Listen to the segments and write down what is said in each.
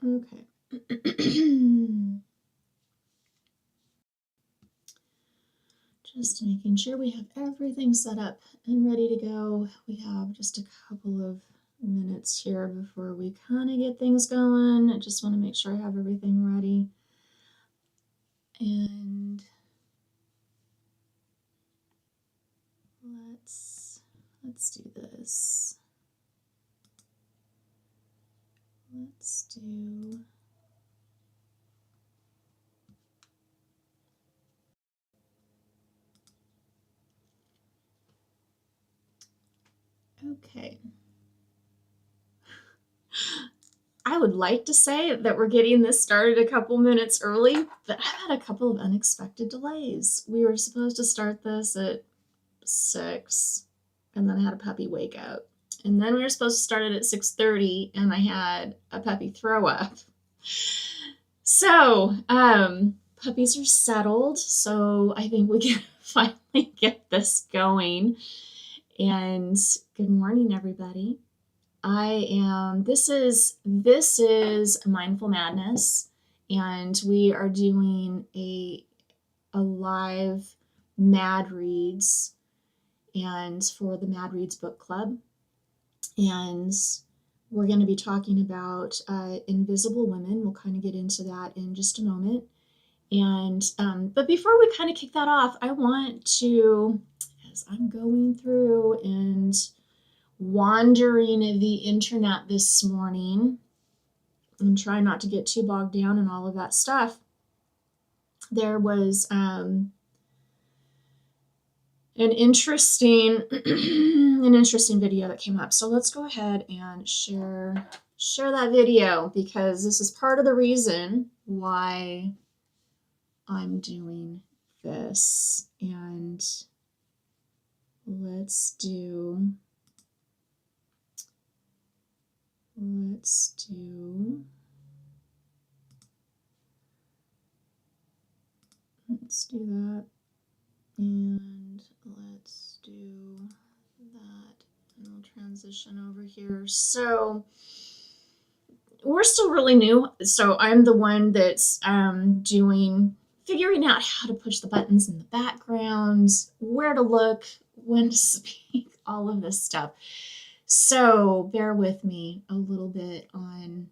Okay. Just making sure we have everything set up and ready to go. We have just a couple of minutes here before we kind of get things going. I just want to make sure I have everything ready. And let's do this. Let's do okay. I would like to say that we're getting this started a couple minutes early, but I've had a couple of unexpected delays. We were supposed to start this at 6, and then I had a puppy wake up. And then we were supposed to start it at 6:30, and I had a puppy throw up. So, puppies are settled, so I think we can finally get this going. And good morning, everybody. This is Mindful Madness, and we are doing a live Mad Reads, and for the Mad Reads book club. And we're going to be talking about invisible women. We'll kind of get into that in just a moment. And but before we kind of kick that off, I want to, as I'm going through and wandering the internet this morning and try not to get too bogged down in all of that stuff, there was an interesting video that came up. So let's go ahead and share that video, because this is part of the reason why I'm doing this. And let's do that, and let's do that, and we'll transition over here. So we're still really new, so I'm the one that's figuring out how to push the buttons in the background, where to look, when to speak, all of this stuff. So bear with me a little bit on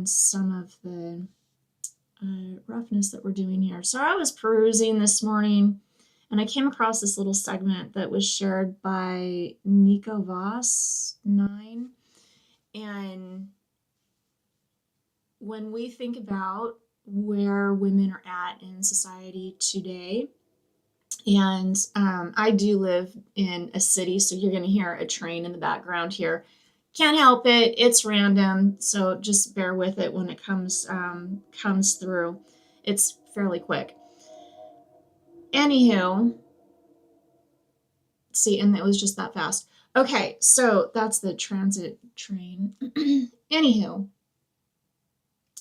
some of the roughness that we're doing here. So I was perusing this morning, and I came across this little segment that was shared by Nico Voss 9. And when we think about where women are at in society today, and I do live in a city, so you're going to hear a train in the background here. Can't help it. It's random, so just bear with it when it comes through. It's fairly quick. Anywho, see, and it was just that fast. Okay, so that's the transit train. Anywho,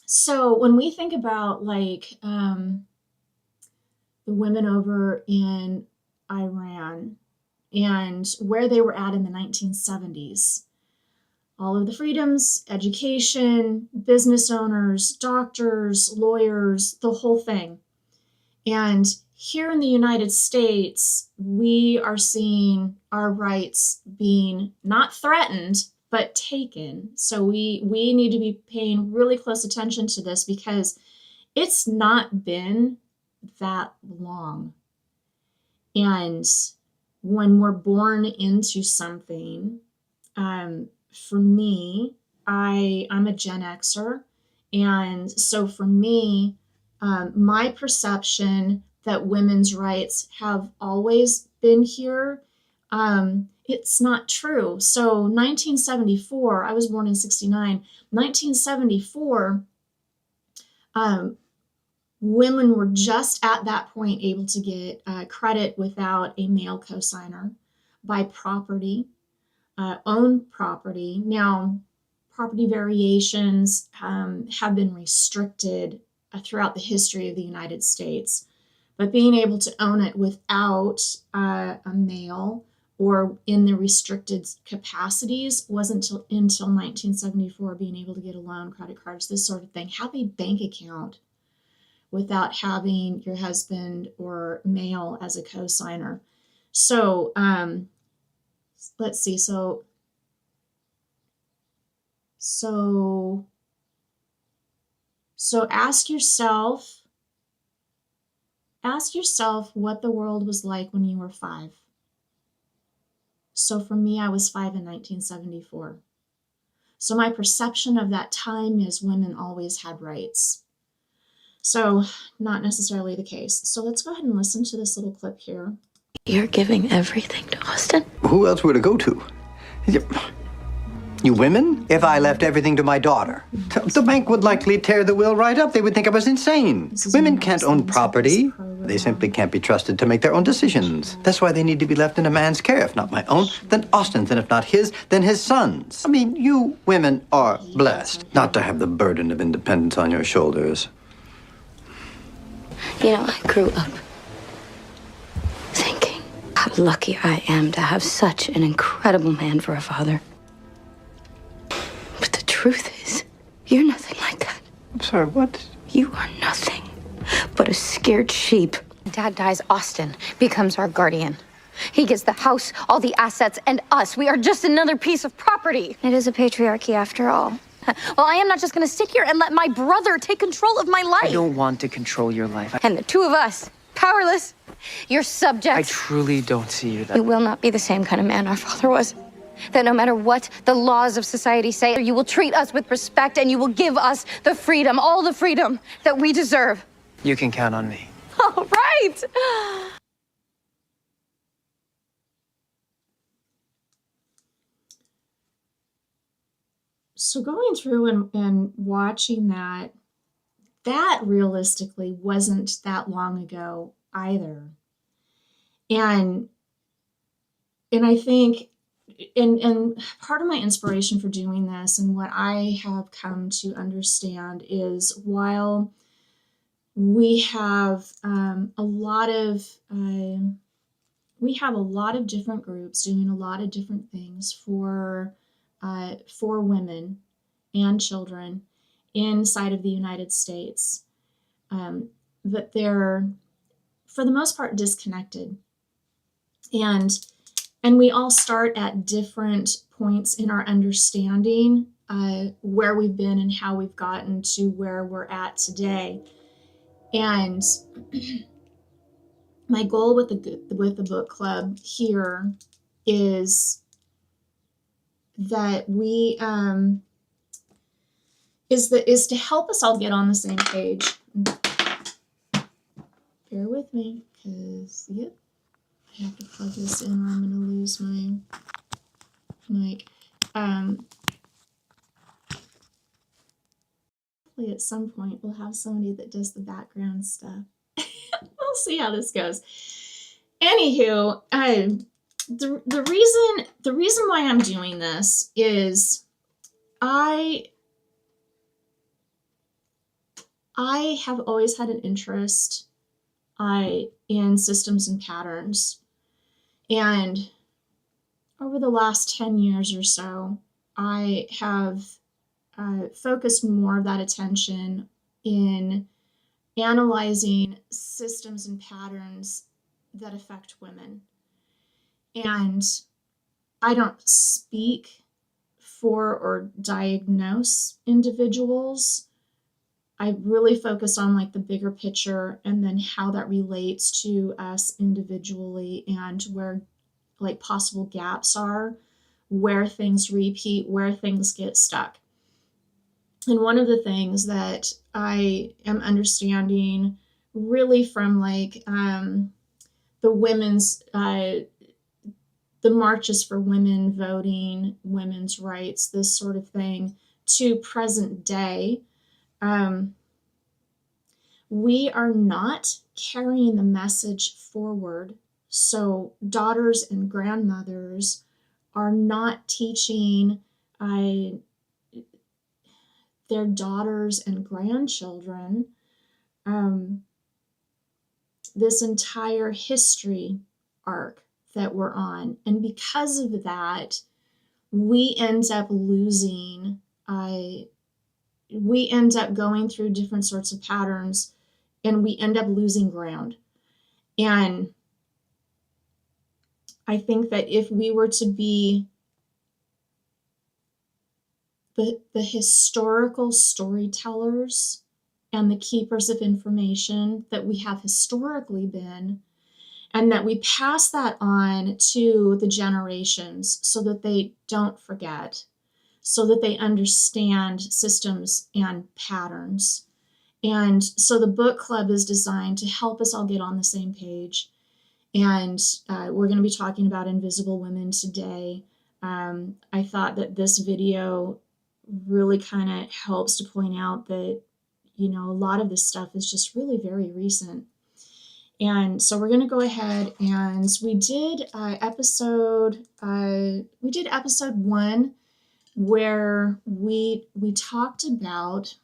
so when we think about like the women over in Iran and where they were at in the 1970s, all of the freedoms, education, business owners, doctors, lawyers, the whole thing. And here in the United States, we are seeing our rights being not threatened, but taken. So we need to be paying really close attention to this, because it's not been that long. And when we're born into something, for me, I'm a Gen Xer. And so for me, my perception that women's rights have always been here, it's not true. So 1974, I was born in 69, 1974, women were just at that point able to get credit without a male cosigner, buy property, own property. Now, property variations have been restricted throughout the history of the United States, but being able to own it without a male or in the restricted capacities wasn't until 1974, being able to get a loan, credit cards, this sort of thing. Have a bank account without having your husband or male as a co-signer. So let's see. So ask yourself what the world was like when you were 5. So for me, I was 5 in 1974. So my perception of that time is women always had rights. So not necessarily the case. So let's go ahead and listen to this little clip here. You're giving everything to Austin? Who else would it go to? You women? If I left everything to my daughter, the bank would likely tear the will right up. They would think I was insane. Women can't own property. They simply can't be trusted to make their own decisions. That's why they need to be left in a man's care. If not my own, then Austin's. And if not his, then his son's. I mean, you women are blessed not to have the burden of independence on your shoulders. You know, I grew up thinking how lucky I am to have such an incredible man for a father. But the truth is, you're nothing like that. I'm sorry, what? You are nothing but a scared sheep. Dad dies, Austin becomes our guardian. He gets the house, all the assets, and us. We are just another piece of property. It is a patriarchy after all. Well, I am not just gonna sit here and let my brother take control of my life. I don't want to control your life. And the two of us, powerless, you're subject. I truly don't see you that. You will not be the same kind of man our father was. That no matter what the laws of society say, you will treat us with respect and you will give us the freedom, all the freedom that we deserve. You can count on me. All right. So going through and watching that realistically wasn't that long ago either. And I think, and part of my inspiration for doing this and what I have come to understand is while we have a lot of different groups doing a lot of different things for women and children inside of the United States, but they're for the most part disconnected, and we all start at different points in our understanding where we've been and how we've gotten to where we're at today. And my goal with the book club here is that we is to help us all get on the same page. Bear with me, because I have to plug this in or I'm going to lose my mic. Hopefully at some point we'll have somebody that does the background stuff. We'll see how this goes. Anywho, the reason why I'm doing this is I have always had an interest in systems and patterns. And over the last 10 years or so, I have focused more of that attention in analyzing systems and patterns that affect women. And I don't speak for or diagnose individuals. I really focus on like the bigger picture and then how that relates to us individually and where like possible gaps are, where things repeat, where things get stuck. And one of the things that I am understanding really from like the women's, the marches for women voting, women's rights, this sort of thing, to present day, we are not carrying the message forward. So daughters and grandmothers are not teaching their daughters and grandchildren this entire history arc that we're on. And because of that, we end up losing, we end up going through different sorts of patterns, and we end up losing ground. And I think that if we were to be the historical storytellers and the keepers of information that we have historically been, and that we pass that on to the generations so that they don't forget, so that they understand systems and patterns. And so the book club is designed to help us all get on the same page. And we're going to be talking about invisible women today. I thought that this video really kind of helps to point out that, a lot of this stuff is just really very recent. And so we're going to go ahead, and we did episode 1, where we talked about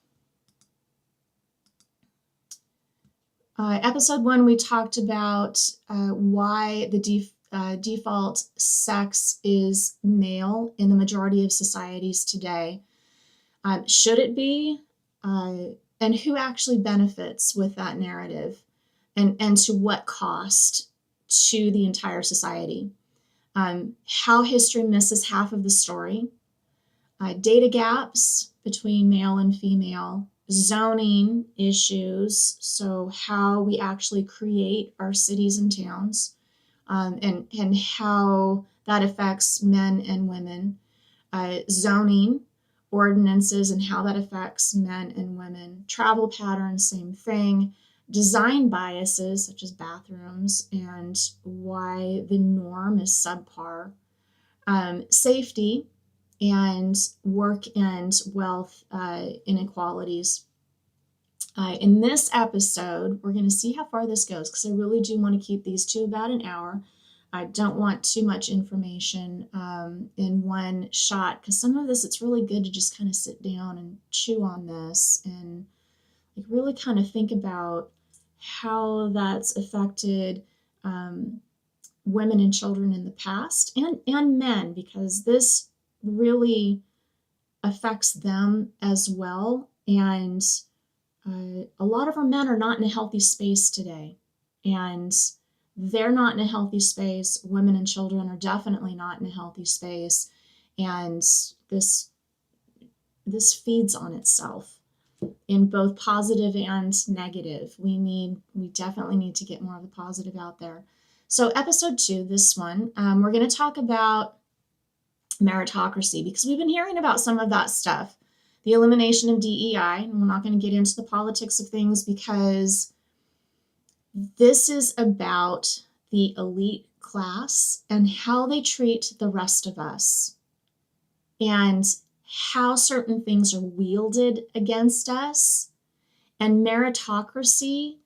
episode 1. We talked about why the default sex is male in the majority of societies today. Should it be? And who actually benefits with that narrative? And to what cost to the entire society? How history misses half of the story. Data gaps between male and female. Zoning issues, so how we actually create our cities and towns, and how that affects men and women. Zoning ordinances and how that affects men and women. Travel patterns, same thing. Design biases, such as bathrooms, and why the norm is subpar. Safety and work and wealth inequalities. In this episode, we're going to see how far this goes, because I really do want to keep these to about an hour. I don't want too much information in one shot, because some of this, it's really good to just kind of sit down and chew on this and really kind of think about how that's affected women and children in the past, and men, because this really affects them as well. And a lot of our men are not in a healthy space today, and they're not in a healthy space. Women and children are definitely not in a healthy space, and this feeds on itself in both positive and negative. We definitely need to get more of the positive out there. So episode 2, this one, we're going to talk about meritocracy, because we've been hearing about some of that stuff, the elimination of DEI, and we're not going to get into the politics of things, because this is about the elite class and how they treat the rest of us, and how certain things are wielded against us, and meritocracy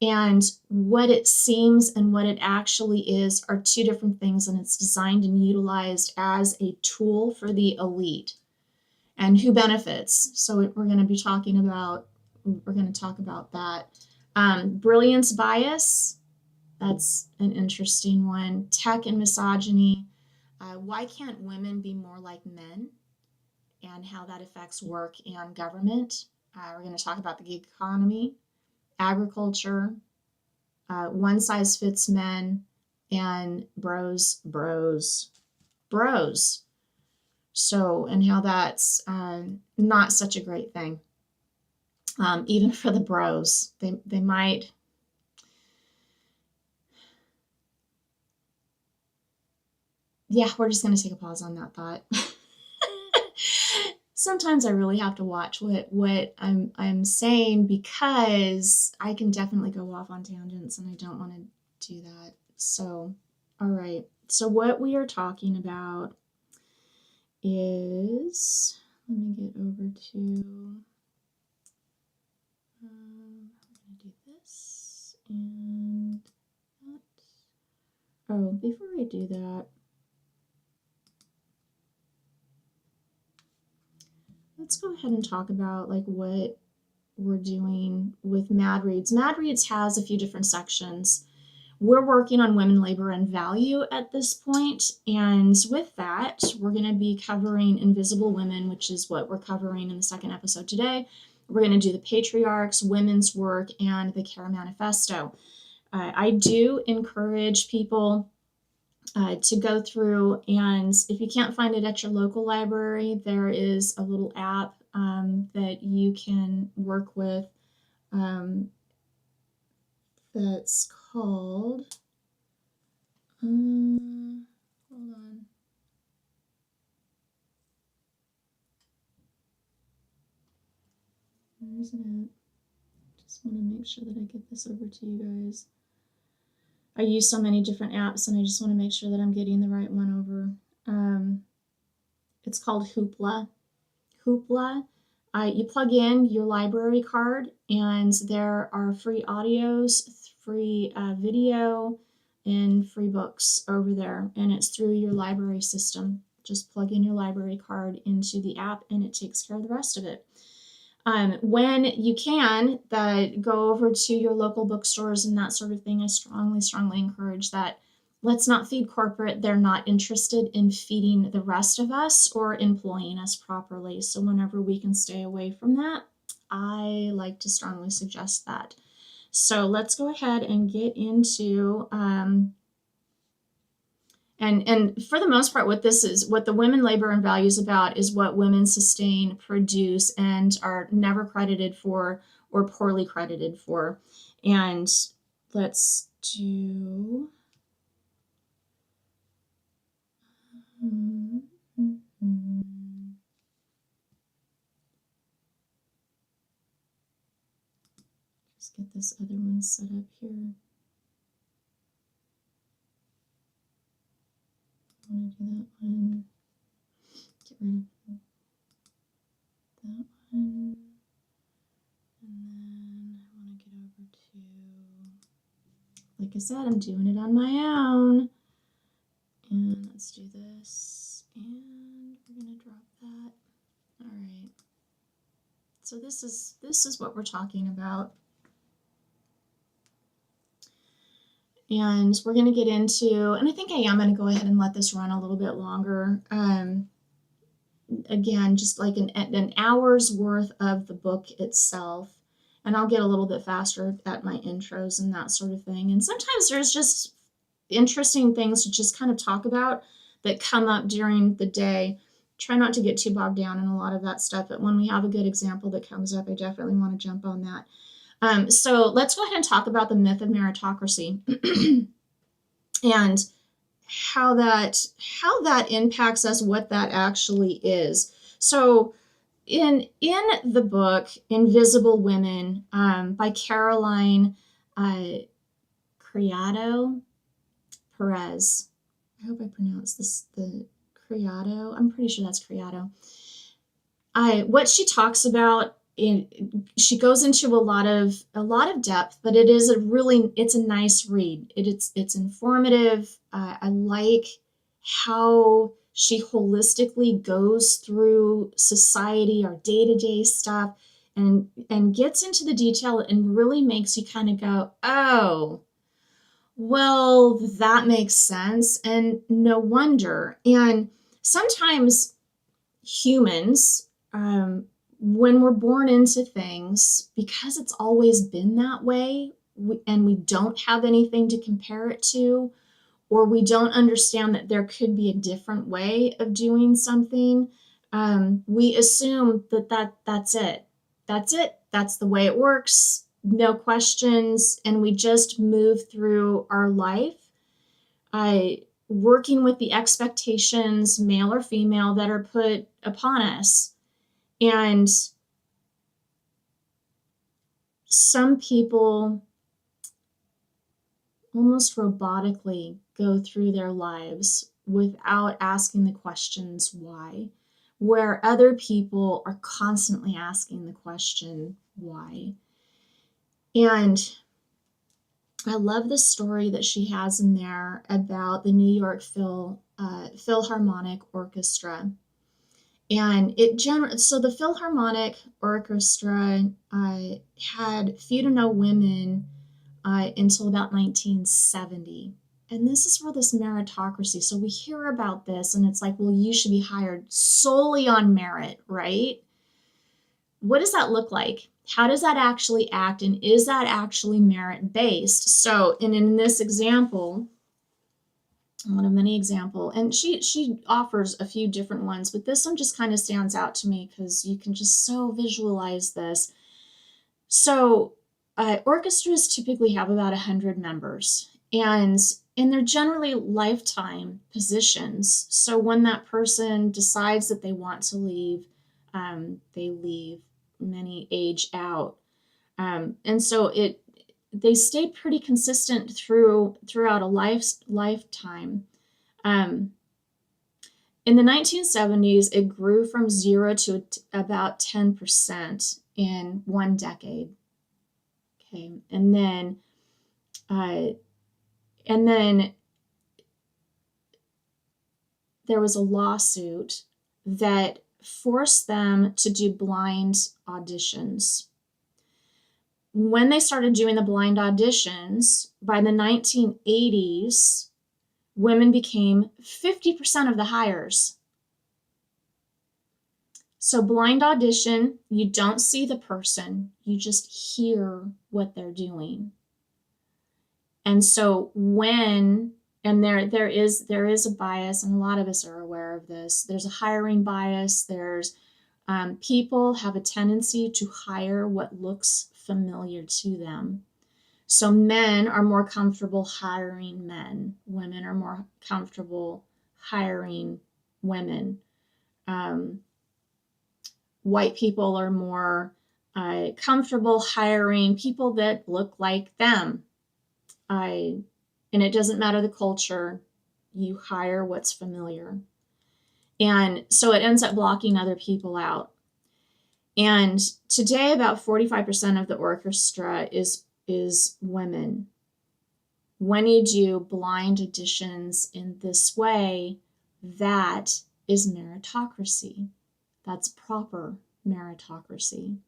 and what it seems and what it actually is are two different things, and it's designed and utilized as a tool for the elite. And who benefits? So we're going to talk about that. Brilliance Bias, that's an interesting one. Tech and misogyny. Why can't women be more like men? And how that affects work and government. We're going to talk about the gig economy, agriculture, one size fits men, and bros. So, and how that's not such a great thing. Even for the bros, they might. Yeah, we're just going to take a pause on that thought. Sometimes I really have to watch what I'm saying, because I can definitely go off on tangents, and I don't want to do that. So, all right. So what we are talking about is, let me get over to, I'm going to do this and that. Oh, before I do that, let's go ahead and talk about what we're doing with Mad Reads. Mad Reads has a few different sections we're working on women, labor, and value at this point. And with that, we're going to be covering invisible women, which is what we're covering in the second episode today. We're going to do the patriarchs, women's work, and the Care Manifesto. I do encourage people to go through, and if you can't find it at your local library, there is a little app that you can work with that's called, hold on. Where is it at? Just want to make sure that I get this over to you guys. I use so many different apps, and I just want to make sure that I'm getting the right one over. It's called Hoopla. Hoopla. You plug in your library card, and there are free audios, free video, and free books over there. And it's through your library system. Just plug in your library card into the app, and it takes care of the rest of it. When you can, go over to your local bookstores and that sort of thing. I strongly encourage that. Let's not feed corporate. They're not interested in feeding the rest of us or employing us properly. So whenever we can stay away from that, I like to strongly suggest that. So let's go ahead and get into and for the most part, what the women, labor, and values about is what women sustain, produce, and are never credited for or poorly credited for. And let's do... Just get this other one set up here. I want to do that one. Get rid of that one. And then I want to get over to, like I said, I'm doing it on my own. And let's do this. And we're going to drop that. All right. So this is what we're talking about. And we're going to get into, and I think I am going to go ahead and let this run a little bit longer. Again, just like an hour's worth of the book itself. And I'll get a little bit faster at my intros and that sort of thing. And sometimes there's just interesting things to just kind of talk about that come up during the day. Try not to get too bogged down in a lot of that stuff. But when we have a good example that comes up, I definitely want to jump on that. So let's go ahead and talk about the myth of meritocracy and how that impacts us, what that actually is. So in the book Invisible Women by Caroline Criado, Perez. I hope I pronounced the Criado. I'm pretty sure that's Criado. What she talks about, she goes into a lot of depth, but it's a nice read. It's informative. I like how she holistically goes through society, our day-to-day stuff, and gets into the detail and really makes you kind of go, oh, well, that makes sense, and no wonder. And sometimes humans, when we're born into things, because it's always been that way, and we don't have anything to compare it to, or we don't understand that there could be a different way of doing something, we assume that's it. That's it. That's the way it works. No questions. And we just move through our life, working with the expectations, male or female, that are put upon us. And some people almost robotically go through their lives without asking the questions why, where other people are constantly asking the question why. And I love the story that she has in there about the New York Philharmonic Orchestra. And so the Philharmonic Orchestra had few to no women until about 1970. And this is where this meritocracy, so we hear about this and it's like, well, you should be hired solely on merit, right? What does that look like? How does that actually act? And is that actually merit-based? So, and in this example, one of many examples, and she offers a few different ones, but this one just kind of stands out to me because you can just so visualize this. So orchestras typically have about 100 members, and they're generally lifetime positions. So when that person decides that they want to leave, they leave. Many age out, and so they stay pretty consistent throughout a lifetime. In the 1970s, it grew from 0 to about 10% in one decade. Okay, and then there was a lawsuit that forced them to do blind auditions. When they started doing the blind auditions, by the 1980s, women became 50% of the hires. So blind audition, you don't see the person, you just hear what they're doing. And so there is a bias, and a lot of us are aware of this. There's a hiring bias. There's people have a tendency to hire what looks familiar to them. So men are more comfortable hiring men. Women are more comfortable hiring women. White people are more comfortable hiring people that look like them. And it doesn't matter the culture, you hire what's familiar. And so it ends up blocking other people out. And today, about 45% of the orchestra is women. When you do blind auditions in this way, that is meritocracy. That's proper meritocracy.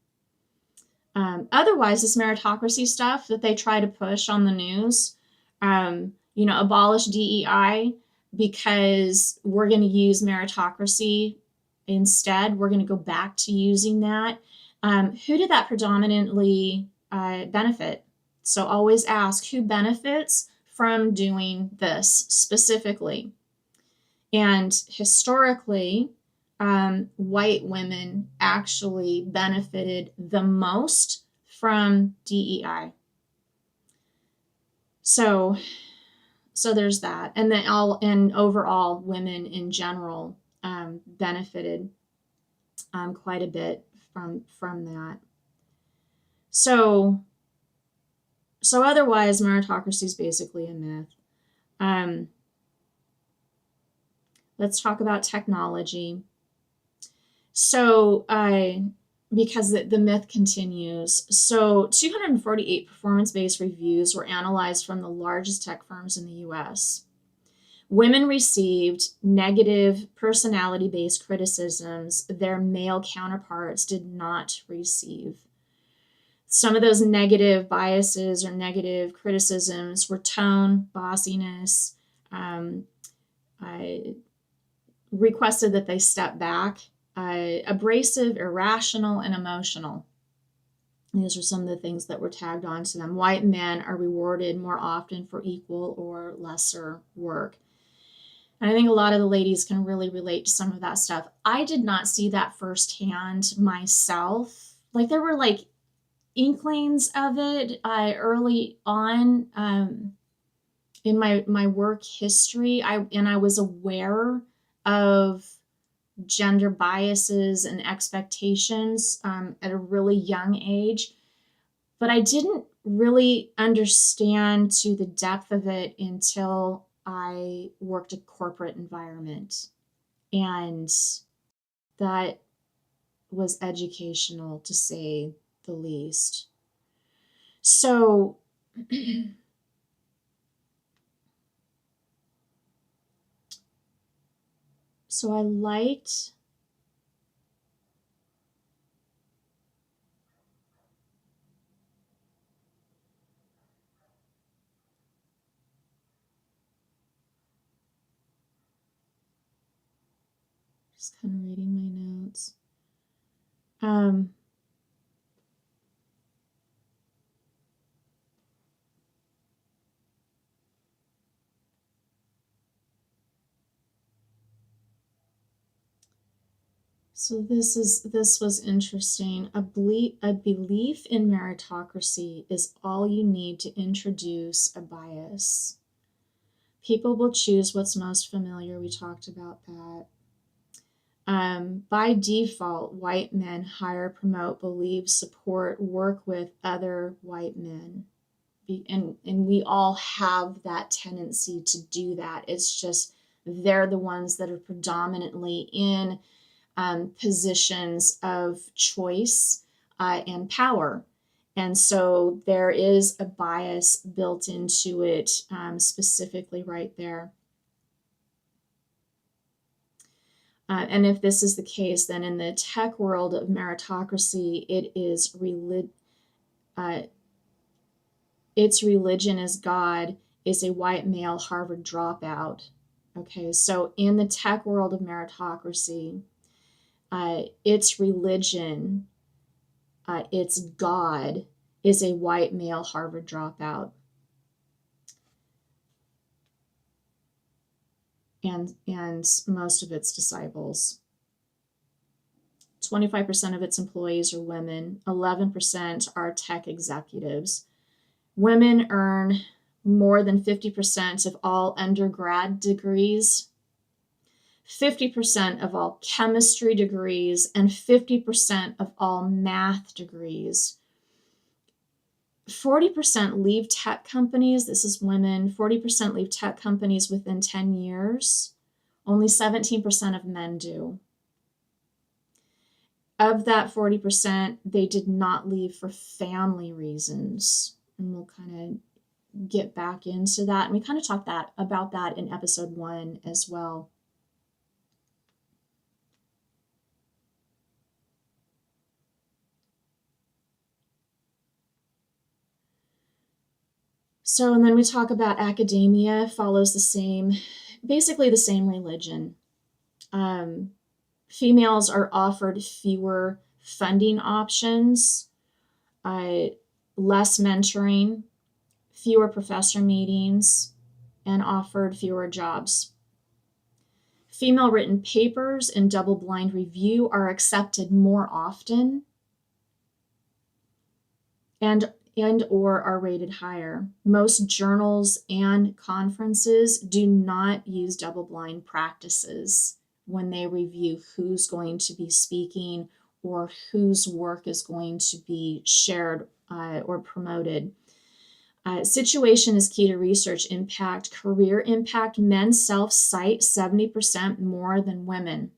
Otherwise, this meritocracy stuff that they try to push on the news, abolish DEI because we're going to use meritocracy instead. We're going to go back to using that. Who did that predominantly benefit? So always ask who benefits from doing this specifically. And historically, white women actually benefited the most from DEI. So there's that. And then overall, women in general benefited quite a bit from that. So otherwise, meritocracy is basically a myth. Let's talk about technology. So because the myth continues. So 248 performance-based reviews were analyzed from the largest tech firms in the US. Women received negative personality-based criticisms their male counterparts did not receive. Some of those negative biases or negative criticisms were tone, bossiness, requested that they step back, abrasive, irrational, and emotional. These are some of the things that were tagged onto them. White men are rewarded more often for equal or lesser work. And I think a lot of the ladies can really relate to some of that stuff. I did not see that firsthand myself. Like there were like inklings of it early on in my work history. I was aware of gender biases and expectations at a really young age, but I didn't really understand to the depth of it until I worked a corporate environment, and that was educational to say the least. So I liked Just kind of reading my notes. So this was interesting. A belief in meritocracy is all you need to introduce a bias. People will choose what's most familiar. We talked about that. By default, white men hire, promote, believe, support, work with other white men. And we all have that tendency to do that. It's just they're the ones that are predominantly in positions of choice and power. And so there is a bias built into it, specifically right there. And if this is the case, then in the tech world of meritocracy, its religion as God is a white male Harvard dropout. Okay, so in the tech world of meritocracy, its religion, its God is a white male Harvard dropout. And most of its disciples. 25% of its employees are women. 11% are tech executives. Women earn more than 50% of all undergrad degrees, 50% of all chemistry degrees, and 50% of all math degrees. 40% leave tech companies. This is women. 40% leave tech companies within 10 years. Only 17% of men do. Of that 40%, they did not leave for family reasons. And we'll kind of get back into that. And we kind of talked about that in episode 1 as well. So, and then we talk about academia follows basically the same religion. Females are offered fewer funding options, less mentoring, fewer professor meetings, and offered fewer jobs. Female written papers in double-blind review are accepted more often and or are rated higher. Most journals and conferences do not use double-blind practices when they review who's going to be speaking or whose work is going to be shared or promoted. Situation is key to research impact, career impact. Men self-cite 70% more than women.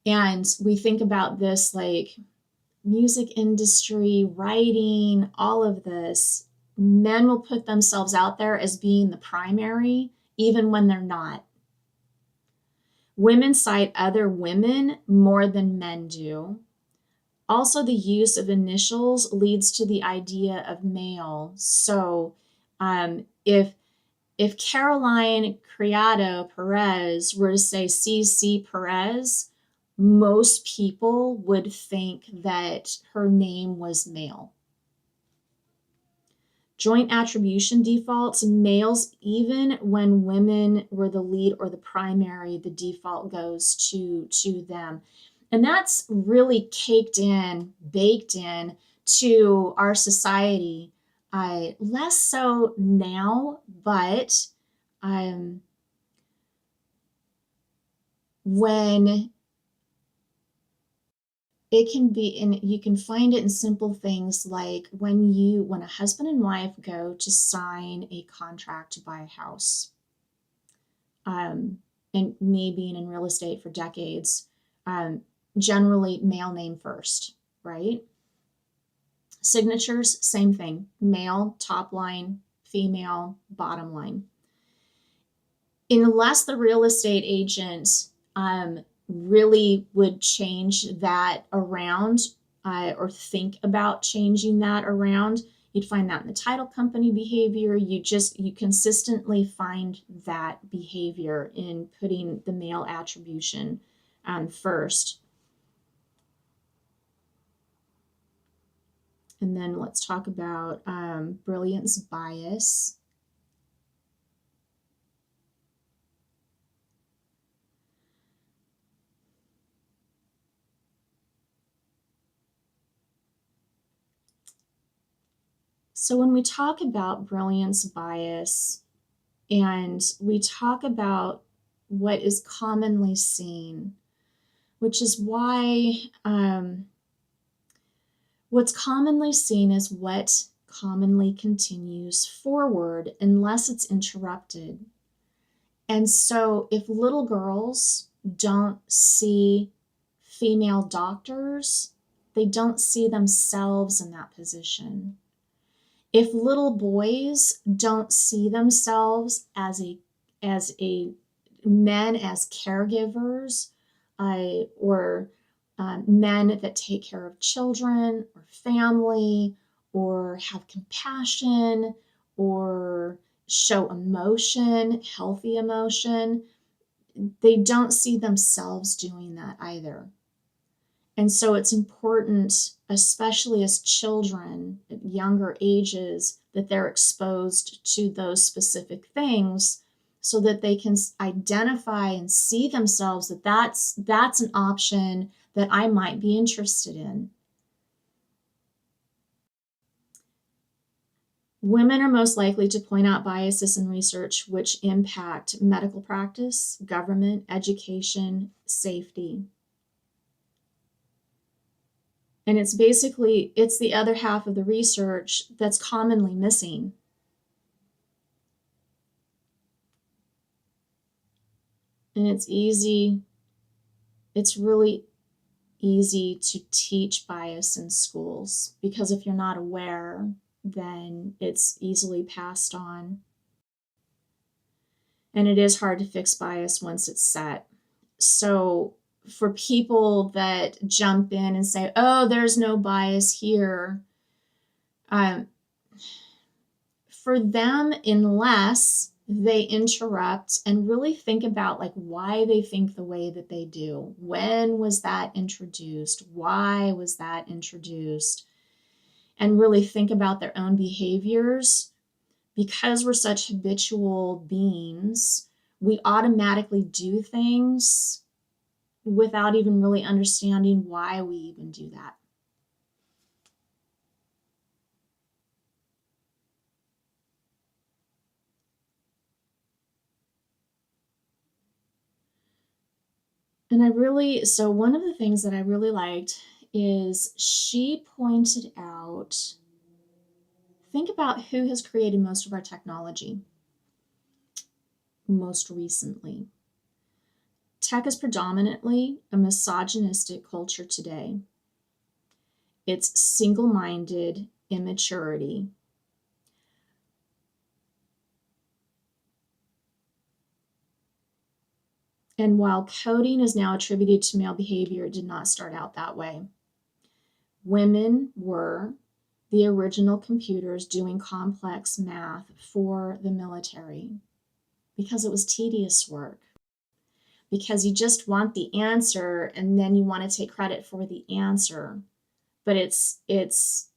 And we think about this like music industry, writing, all of this. Men will put themselves out there as being the primary, even when they're not. Women cite other women more than men do. Also, the use of initials leads to the idea of male. So if Caroline Criado Perez were to say CC Perez, most people would think that her name was male. Joint attribution defaults, males, even when women were the lead or the primary, the default goes to them. And that's really baked in to our society. Less so now, but when it can be, and you can find it in simple things like when a husband and wife go to sign a contract to buy a house. And me being in real estate for decades, generally male name first, right? Signatures, same thing, male top line, female bottom line. Unless the real estate agent really would change that around or think about changing that around, You'd find that in the title company behavior. You consistently find that behavior in putting the male attribution first. And then let's talk about brilliance bias. So when we talk about brilliance bias and we talk about what is commonly seen, which is why what's commonly seen is what commonly continues forward unless it's interrupted. And so if little girls don't see female doctors, they don't see themselves in that position. If little boys don't see themselves as men as caregivers, or men that take care of children or family, or have compassion, or show emotion, healthy emotion, they don't see themselves doing that either. And so it's important, especially as children at younger ages, that they're exposed to those specific things so that they can identify and see themselves that that's an option that I might be interested in. Women are most likely to point out biases in research which impact medical practice, government, education, safety. And it's the other half of the research that's commonly missing. And it's really easy to teach bias in schools, because if you're not aware, then it's easily passed on. And it is hard to fix bias once it's set. So for people that jump in and say, oh, there's no bias here, for them, unless they interrupt and really think about like why they think the way that they do. When was that introduced? Why was that introduced? And really think about their own behaviors. Because we're such habitual beings, we automatically do things without even really understanding why we even do that. And so one of the things that I really liked is she pointed out, think about who has created most of our technology most recently. Tech is predominantly a misogynistic culture today. It's single-minded immaturity. And while coding is now attributed to male behavior, it did not start out that way. Women were the original computers doing complex math for the military because it was tedious work. Because you just want the answer and then you want to take credit for the answer. But it's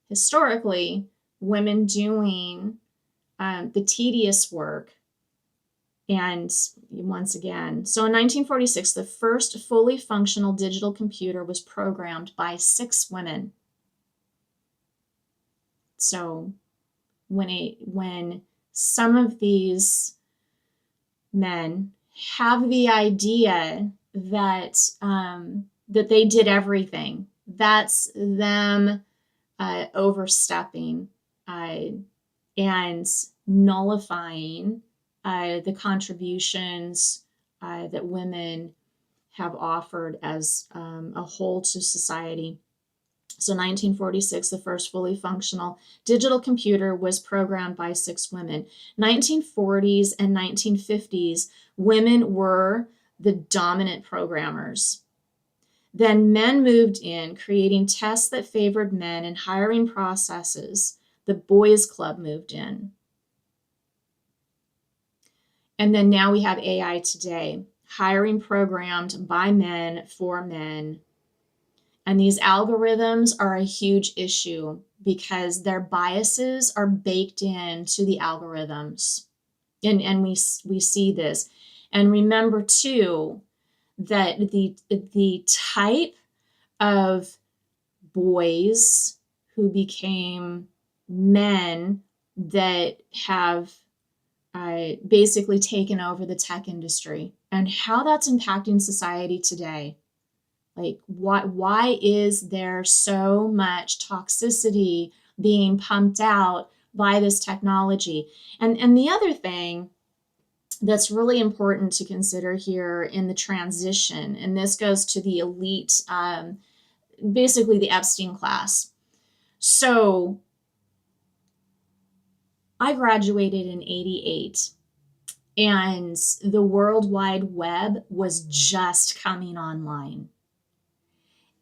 historically women doing the tedious work. And once again, so in 1946, the first fully functional digital computer was programmed by 6 women. So when some of these men have the idea that that they did everything, that's them overstepping and nullifying the contributions that women have offered as a whole to society. So 1946, the first fully functional digital computer was programmed by 6 women. 1940s and 1950s, women were the dominant programmers. Then men moved in, creating tests that favored men and hiring processes. The boys club moved in. And then now we have AI today, hiring programmed by men for men. And these algorithms are a huge issue because their biases are baked into the algorithms. And we see this. And remember too, that the type of boys who became men that have basically taken over the tech industry and how that's impacting society today. Like, why is there so much toxicity being pumped out by this technology? And the other thing that's really important to consider here in the transition, and this goes to the elite, basically the Epstein class. So I graduated in '88, and the World Wide Web was just coming online.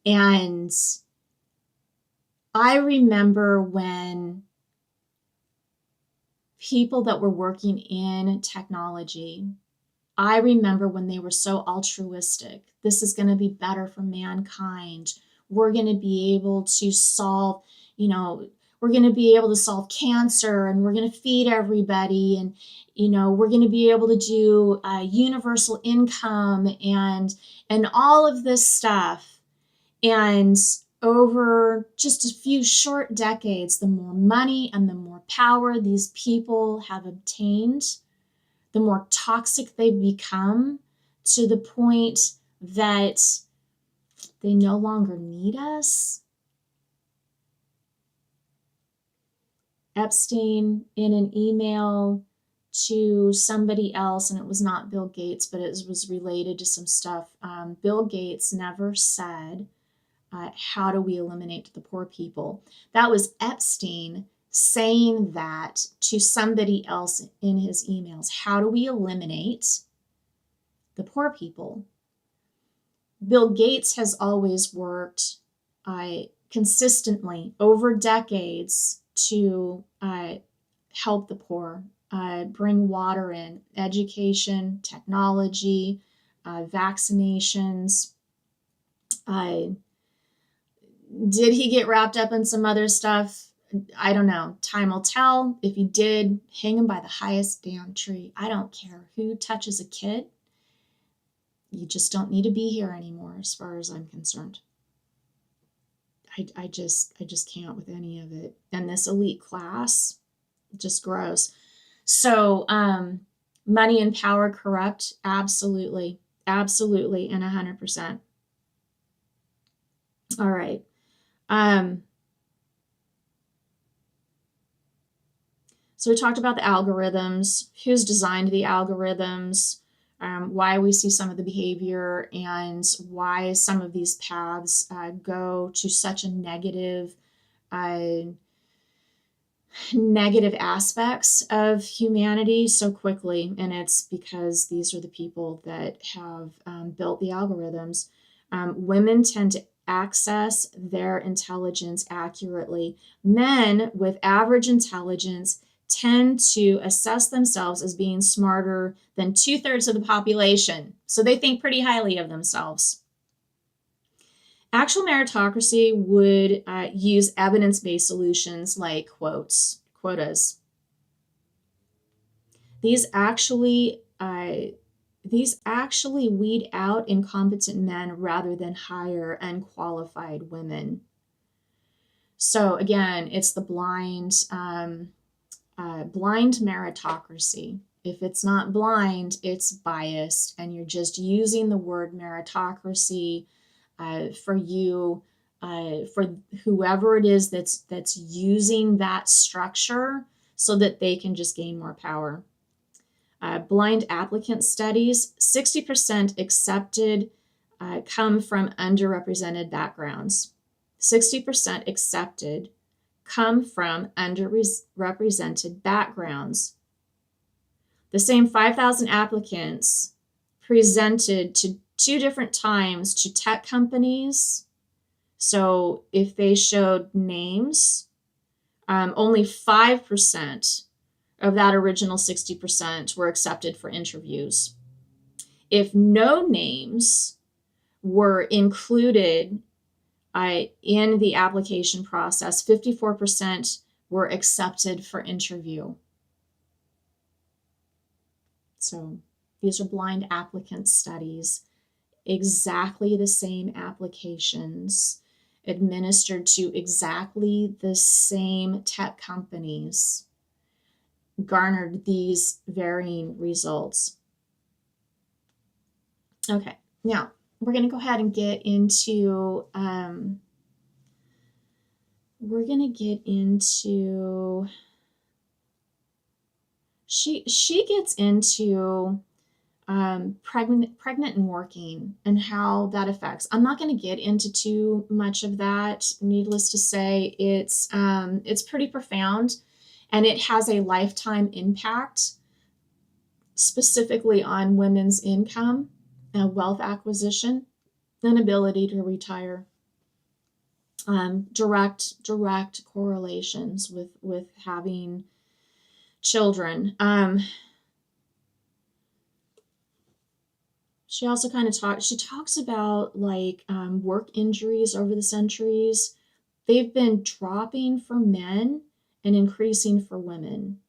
And I remember when people that were working in technology, I remember when they were so altruistic. This is going to be better for mankind. We're going to be able to solve, we're going to be able to solve cancer, and we're going to feed everybody, and we're going to be able to do universal income and all of this stuff. And over just a few short decades, the more money and the more power these people have obtained, the more toxic they've become, to the point that they no longer need us. Epstein, in an email to somebody else, and it was not Bill Gates, but it was related to some stuff. Bill Gates never said, how do we eliminate the poor people? That was Epstein saying that to somebody else in his emails. How do we eliminate the poor people? Bill Gates has always worked consistently over decades to help the poor, bring water in, education, technology, vaccinations. Did he get wrapped up in some other stuff? I don't know. Time will tell. If he did, hang him by the highest damn tree. I don't care who touches a kid. You just don't need to be here anymore, as far as I'm concerned. I just can't with any of it. And this elite class, just gross. So, money and power corrupt? Absolutely. Absolutely. And 100%. All right. So we talked about the algorithms, who's designed the algorithms, why we see some of the behavior, and why some of these paths go to such a negative aspects of humanity so quickly. And it's because these are the people that have built the algorithms. Women tend to access their intelligence accurately. Men with average intelligence tend to assess themselves as being smarter than 2/3 of the population. So they think pretty highly of themselves. Actual meritocracy would use evidence-based solutions like quotas. These actually weed out incompetent men rather than hire unqualified women. So again, it's the blind meritocracy. If it's not blind, it's biased, and you're just using the word meritocracy for whoever it is that's using that structure so that they can just gain more power. Blind applicant studies, 60% accepted come from underrepresented backgrounds. 60% accepted come from underrepresented backgrounds. The same 5,000 applicants presented 2 different times to tech companies. So if they showed names, only 5% of that original 60% were accepted for interviews. If no names were included in the application process, 54% were accepted for interview. So these are blind applicant studies, exactly the same applications administered to exactly the same tech companies garnered these varying results. Okay, now we're going to go ahead and get into she gets into pregnant and working and how that affects. I'm not going to get into too much of that. Needless to say, it's pretty profound, and it has a lifetime impact, specifically on women's income, wealth acquisition, and ability to retire. Direct correlations with having children. She also kind of talks about like work injuries over the centuries. They've been dropping for men and increasing for women.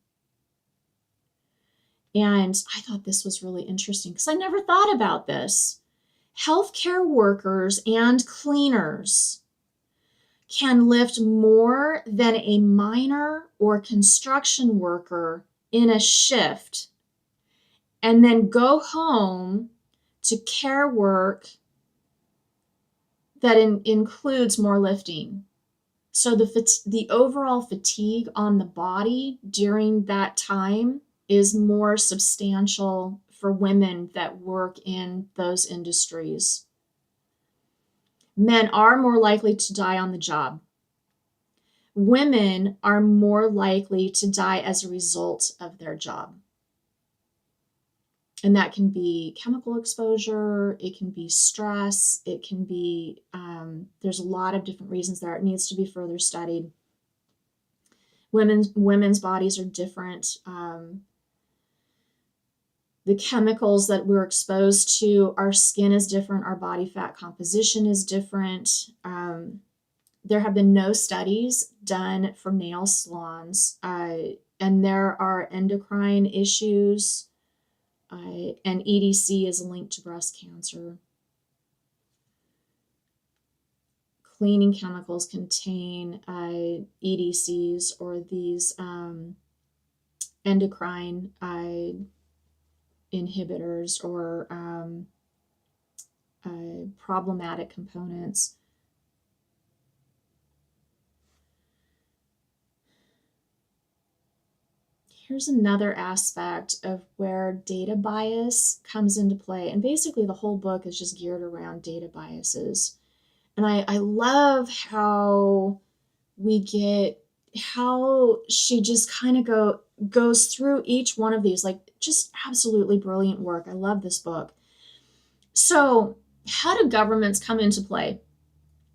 And I thought this was really interesting because I never thought about this. Healthcare workers and cleaners can lift more than a miner or construction worker in a shift and then go home to care work that includes more lifting. So the overall fatigue on the body during that time is more substantial for women that work in those industries. Men are more likely to die on the job. Women are more likely to die as a result of their job. And that can be chemical exposure, it can be stress, it can be, there's a lot of different reasons there. It needs to be further studied. Women's bodies are different. The chemicals that we're exposed to, our skin is different, our body fat composition is different. There have been no studies done for nail salons, and there are endocrine issues, and EDC is linked to breast cancer. Cleaning chemicals contain EDCs, or these endocrine inhibitors, or problematic components. Here's another aspect of where data bias comes into play. And basically the whole book is just geared around data biases. And I love how how she just kind of goes through each one of these, like just absolutely brilliant work. I love this book. So how do governments come into play?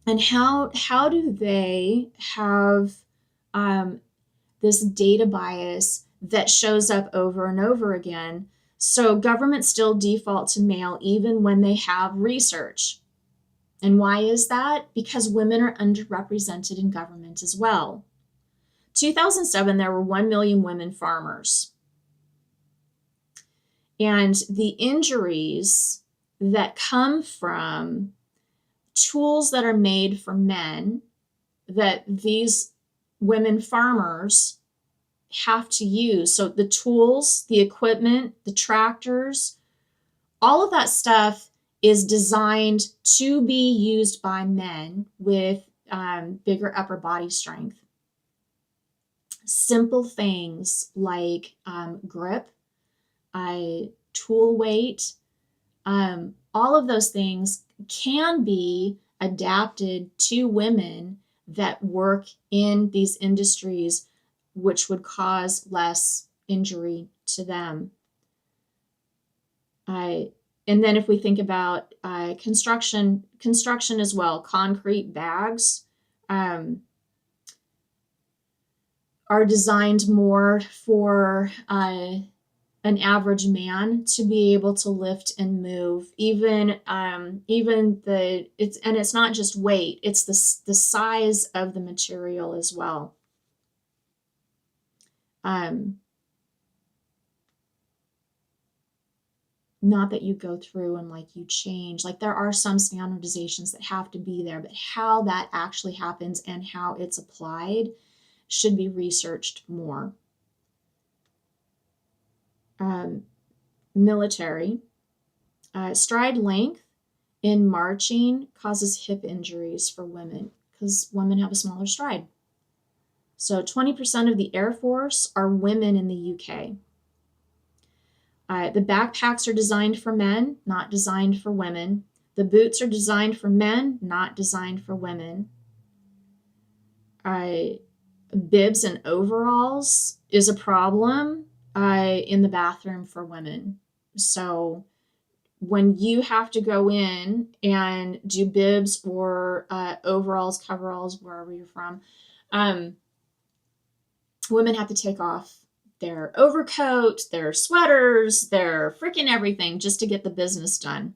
And how do they have this data bias that shows up over and over again? So governments still default to male even when they have research. And why is that? Because women are underrepresented in government as well. 2007, there were 1 million women farmers. And the injuries that come from tools that are made for men that these women farmers have to use. So the tools, the equipment, the tractors, all of that stuff is designed to be used by men with bigger upper body strength. Simple things like grip, tool weight, all of those things can be adapted to women that work in these industries, which would cause less injury to them. And then if we think about construction as well, concrete bags are designed more for an average man to be able to lift and move. Even it's not just weight; it's the size of the material as well. Not that you go through and like you change, like there are some standardizations that have to be there, but how that actually happens and how it's applied should be researched more. Military. Stride length in marching causes hip injuries for women because women have a smaller stride. So 20% of the Air Force are women in the UK. The backpacks are designed for men, not designed for women. The boots are designed for men, not designed for women. Bibs and overalls is a problem in the bathroom for women. So when you have to go in and do bibs or overalls, coveralls, wherever you're from, women have to take off their overcoat, their sweaters, their freaking everything just to get the business done.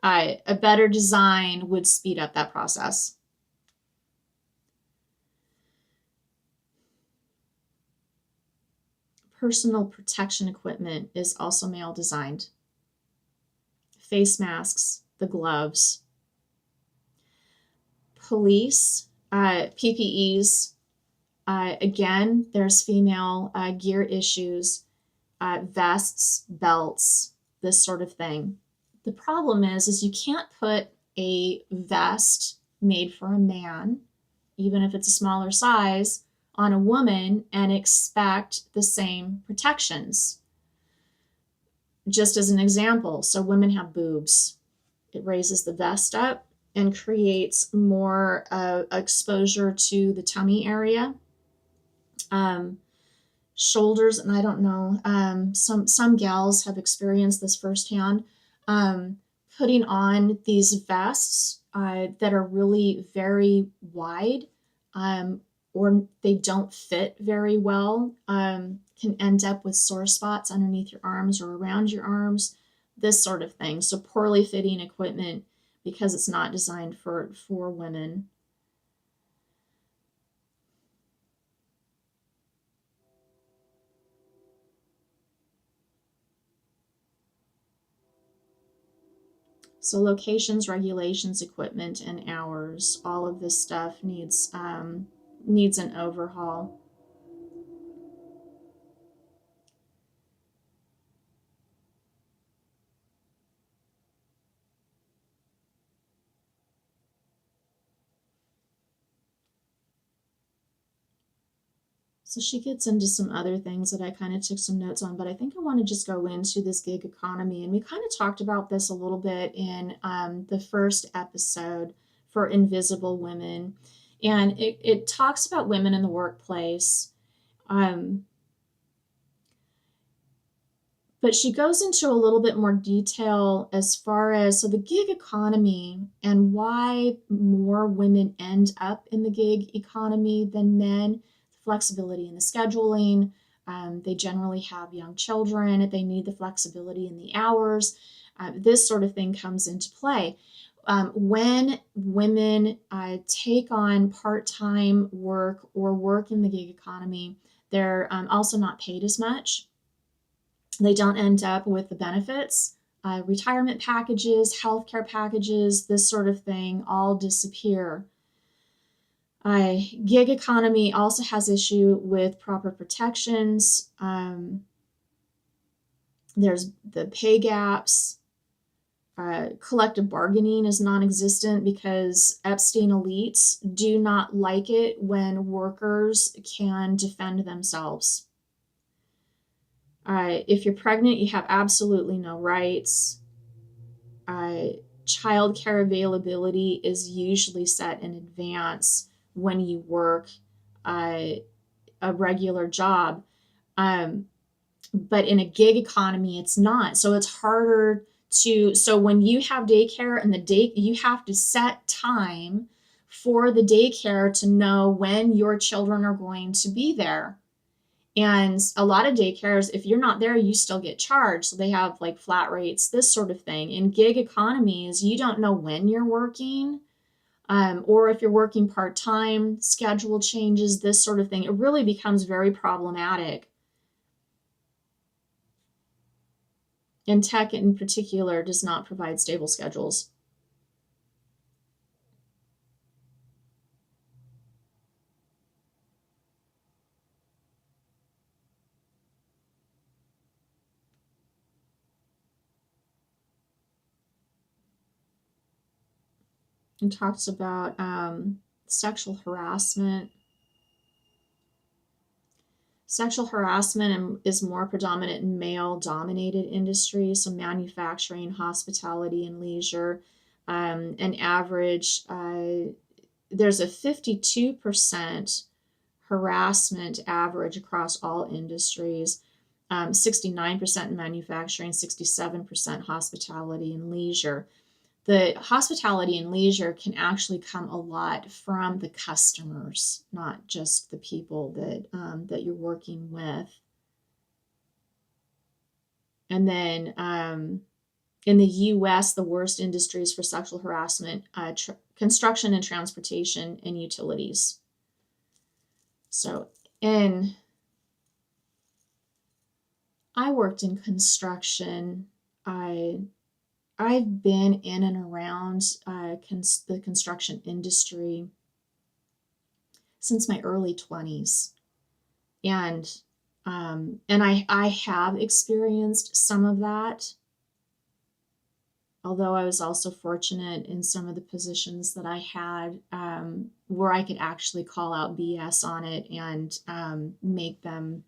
A better design would speed up that process. Personal protection equipment is also male designed. Face masks, the gloves. Police, PPEs. Again, there's female gear issues, vests, belts, this sort of thing. The problem is you can't put a vest made for a man, even if it's a smaller size, on a woman and expect the same protections. Just as an example, so women have boobs. It raises the vest up and creates more exposure to the tummy area. Shoulders, and I don't know, some gals have experienced this firsthand, putting on these vests that are really very wide, or they don't fit very well, can end up with sore spots underneath your arms or around your arms, this sort of thing. So poorly fitting equipment because it's not designed for women. So locations, regulations, equipment, and hours, all of this stuff needs an overhaul. So she gets into some other things that I kind of took some notes on, but I think I want to just go into this gig economy. And we kind of talked about this a little bit in the first episode for Invisible Women. And it talks about women in the workplace. But she goes into a little bit more detail as far as so the gig economy and why more women end up in the gig economy than men. Flexibility in the scheduling. They generally have young children. They need the flexibility in the hours. This sort of thing comes into play. When women take on part-time work or work in the gig economy, they're also not paid as much. They don't end up with the benefits. Retirement packages, healthcare packages, this sort of thing all disappear. Gig economy also has issue with proper protections. There's the pay gaps. Collective bargaining is non-existent because Epstein elites do not like it when workers can defend themselves. If you're pregnant, you have absolutely no rights. Childcare availability is usually set in advance when you work a regular job. But in a gig economy, it's not. So it's harder so when you have daycare and you have to set time for the daycare to know when your children are going to be there. And a lot of daycares, if you're not there, you still get charged. So they have like flat rates, this sort of thing. In gig economies, you don't know when you're working, or if you're working part-time, schedule changes, this sort of thing. It really becomes very problematic. And tech in particular does not provide stable schedules. And talks about sexual harassment. Sexual harassment is more predominant in male-dominated industries, so manufacturing, hospitality, and leisure. An average, there's a 52% harassment average across all industries, 69% in manufacturing, 67% hospitality and leisure. The hospitality and leisure can actually come a lot from the customers, not just the people that you're working with. And then in the US, the worst industries for sexual harassment, construction and transportation and utilities. So I worked in construction. I've been in and around the construction industry since my early 20s. And I have experienced some of that, although I was also fortunate in some of the positions that I had where I could actually call out BS on it and make them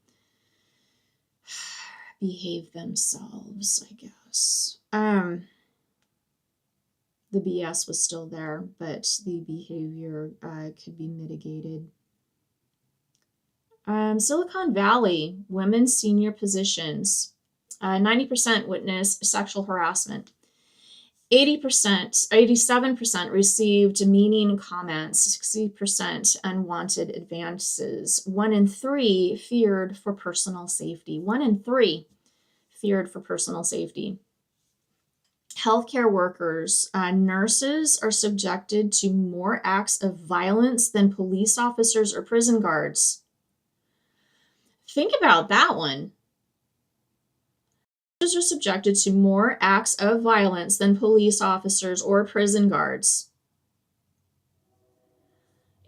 behave themselves, I guess. The BS was still there, but the behavior could be mitigated. Silicon Valley, women's senior positions. 90% witnessed sexual harassment. 87% received demeaning comments. 60% unwanted advances. 1 in 3 feared for personal safety. 1 in 3 feared for personal safety. Healthcare workers, nurses are subjected to more acts of violence than police officers or prison guards. Think about that one. Nurses are subjected to more acts of violence than police officers or prison guards.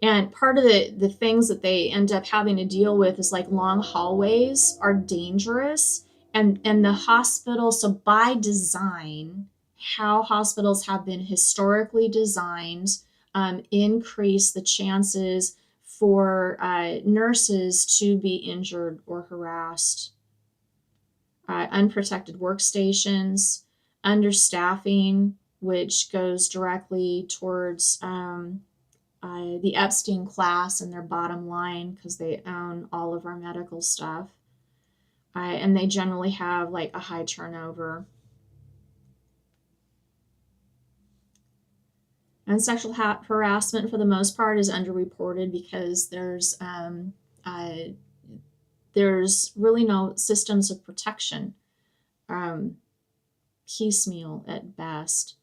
And part of the things that they end up having to deal with is like long hallways are dangerous. And the hospital, so by design, how hospitals have been historically designed increase the chances for nurses to be injured or harassed. Unprotected workstations, understaffing, which goes directly towards the Epstein class and their bottom line because they own all of our medical stuff. And they generally have like a high turnover. And sexual harassment, for the most part, is underreported because there's really no systems of protection, piecemeal at best.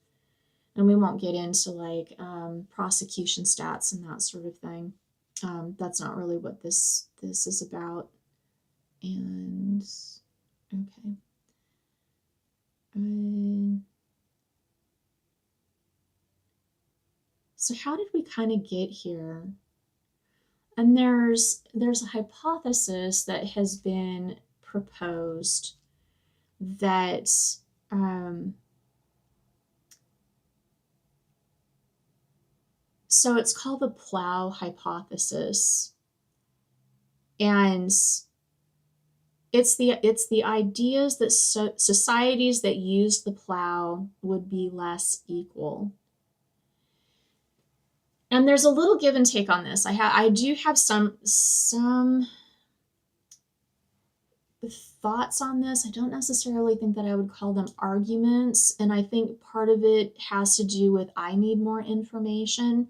And we won't get into like prosecution stats and that sort of thing. That's not really what this is about. And okay. So how did we kind of get here? And there's a hypothesis that has been proposed that so it's called the plow hypothesis, and it's the ideas that societies that used the plow would be less equal. And there's a little give and take on this. I do have some thoughts on this. I don't necessarily think that I would call them arguments. And I think part of it has to do with I need more information.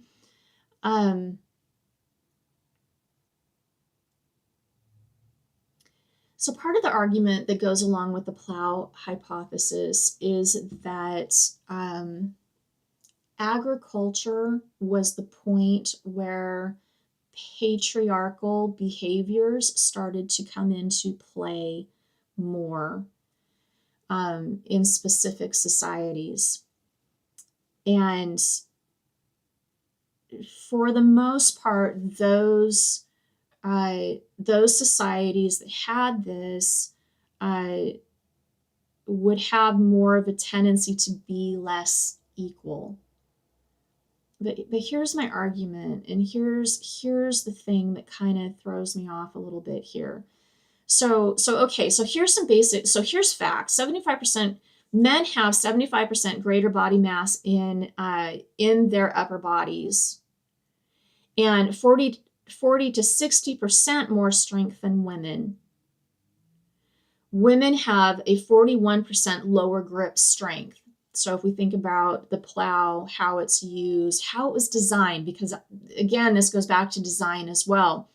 So part of the argument that goes along with the plow hypothesis is that agriculture was the point where patriarchal behaviors started to come into play more in specific societies. And for the most part, those societies that had this would have more of a tendency to be less equal. But here's my argument, and here's the thing that kind of throws me off a little bit here. So here's some basic. So here's facts: 75% men have 75% greater body mass in their upper bodies, and 40 to 60% more strength than women. Women have a 41% lower grip strength. So if we think about the plow, how it's used, how it was designed, because again, this goes back to design as well,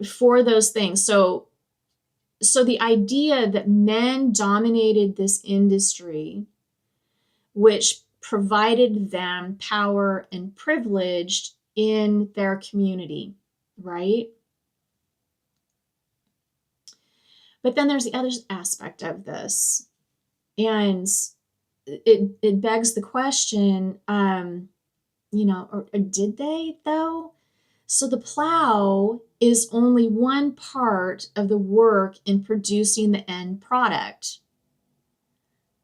for those things. So the idea that men dominated this industry, which provided them power and privilege in their community, right? But then there's the other aspect of this. And it begs the question, or did they though? So the plow is only one part of the work in producing the end product.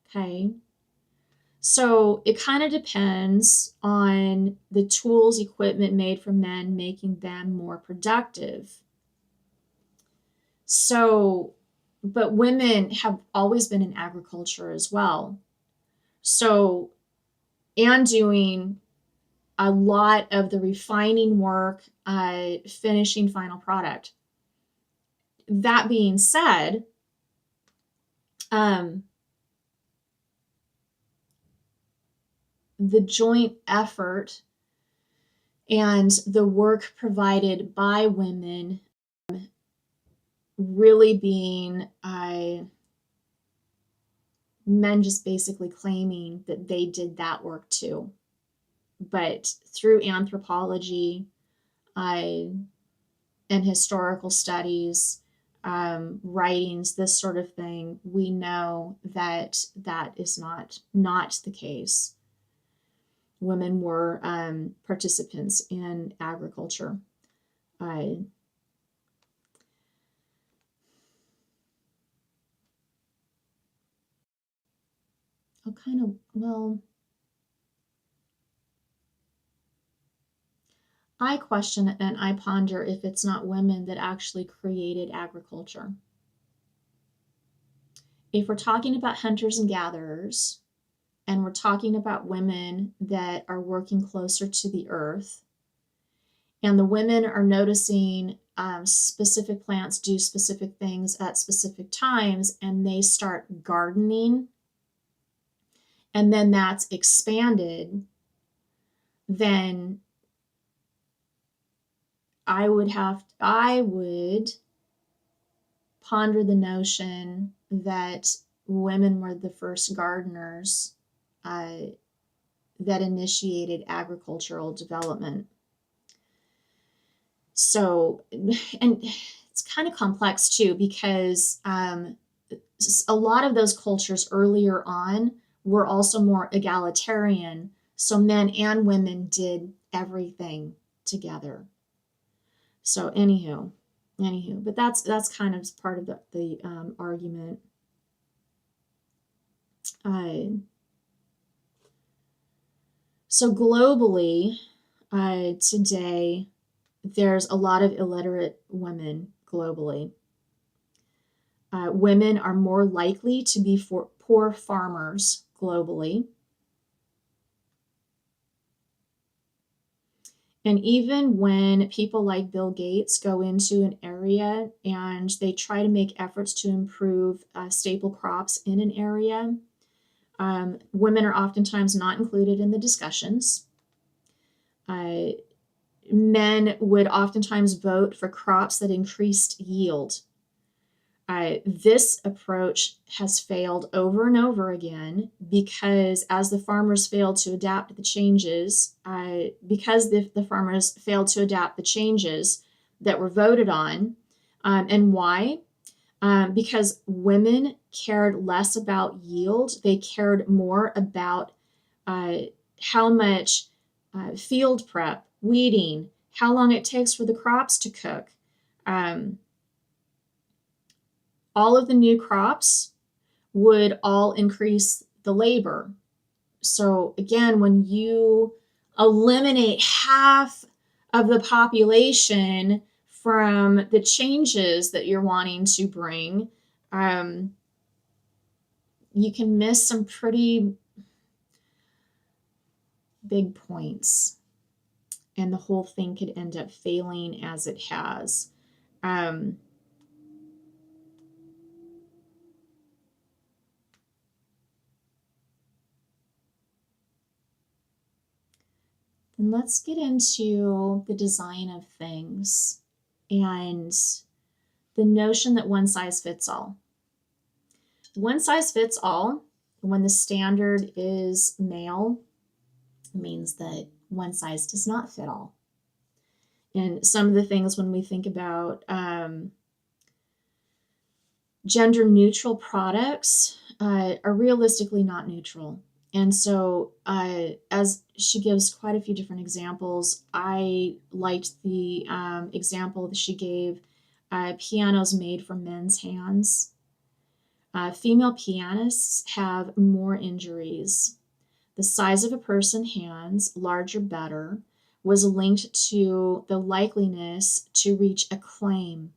Okay. So it kind of depends on the tools, equipment made for men, making them more productive. So, but women have always been in agriculture as well. So, and doing a lot of the refining work, finishing final product. That being said, the joint effort and the work provided by women really being men just basically claiming that they did that work too. But through anthropology and historical studies, writings, this sort of thing, we know that that is not the case. Women were participants in agriculture. I question and I ponder if it's not women that actually created agriculture. If we're talking about hunters and gatherers, and we're talking about women that are working closer to the earth, and the women are noticing specific plants do specific things at specific times, and they start gardening, and then that's expanded, then I would ponder the notion that women were the first gardeners that initiated agricultural development. So, and it's kind of complex too, because a lot of those cultures earlier on were also more egalitarian. So men and women did everything together. So anywho, but that's kind of part of the argument. So globally, today, there's a lot of illiterate women globally. Women are more likely to be poor farmers globally. And even when people like Bill Gates go into an area and they try to make efforts to improve staple crops in an area, women are oftentimes not included in the discussions. Men would oftentimes vote for crops that increased yield. This approach has failed over and over again because as the farmers failed to adapt to the changes, the farmers failed to adapt the changes that were voted on. And why? Because women cared less about yield. They cared more about how much field prep, weeding, how long it takes for the crops to cook. All of the new crops would all increase the labor. So again, when you eliminate half of the population from the changes that you're wanting to bring, you can miss some pretty big points. And the whole thing could end up failing as it has. And let's get into the design of things and the notion that one size fits all. One size fits all, when the standard is male, means that one size does not fit all. And some of the things when we think about gender neutral products are realistically not neutral. And so as she gives quite a few different examples, I liked the example that she gave, pianos made for men's hands. Female pianists have more injuries. The size of a person's hands, larger better, was linked to the likeliness to reach acclaim.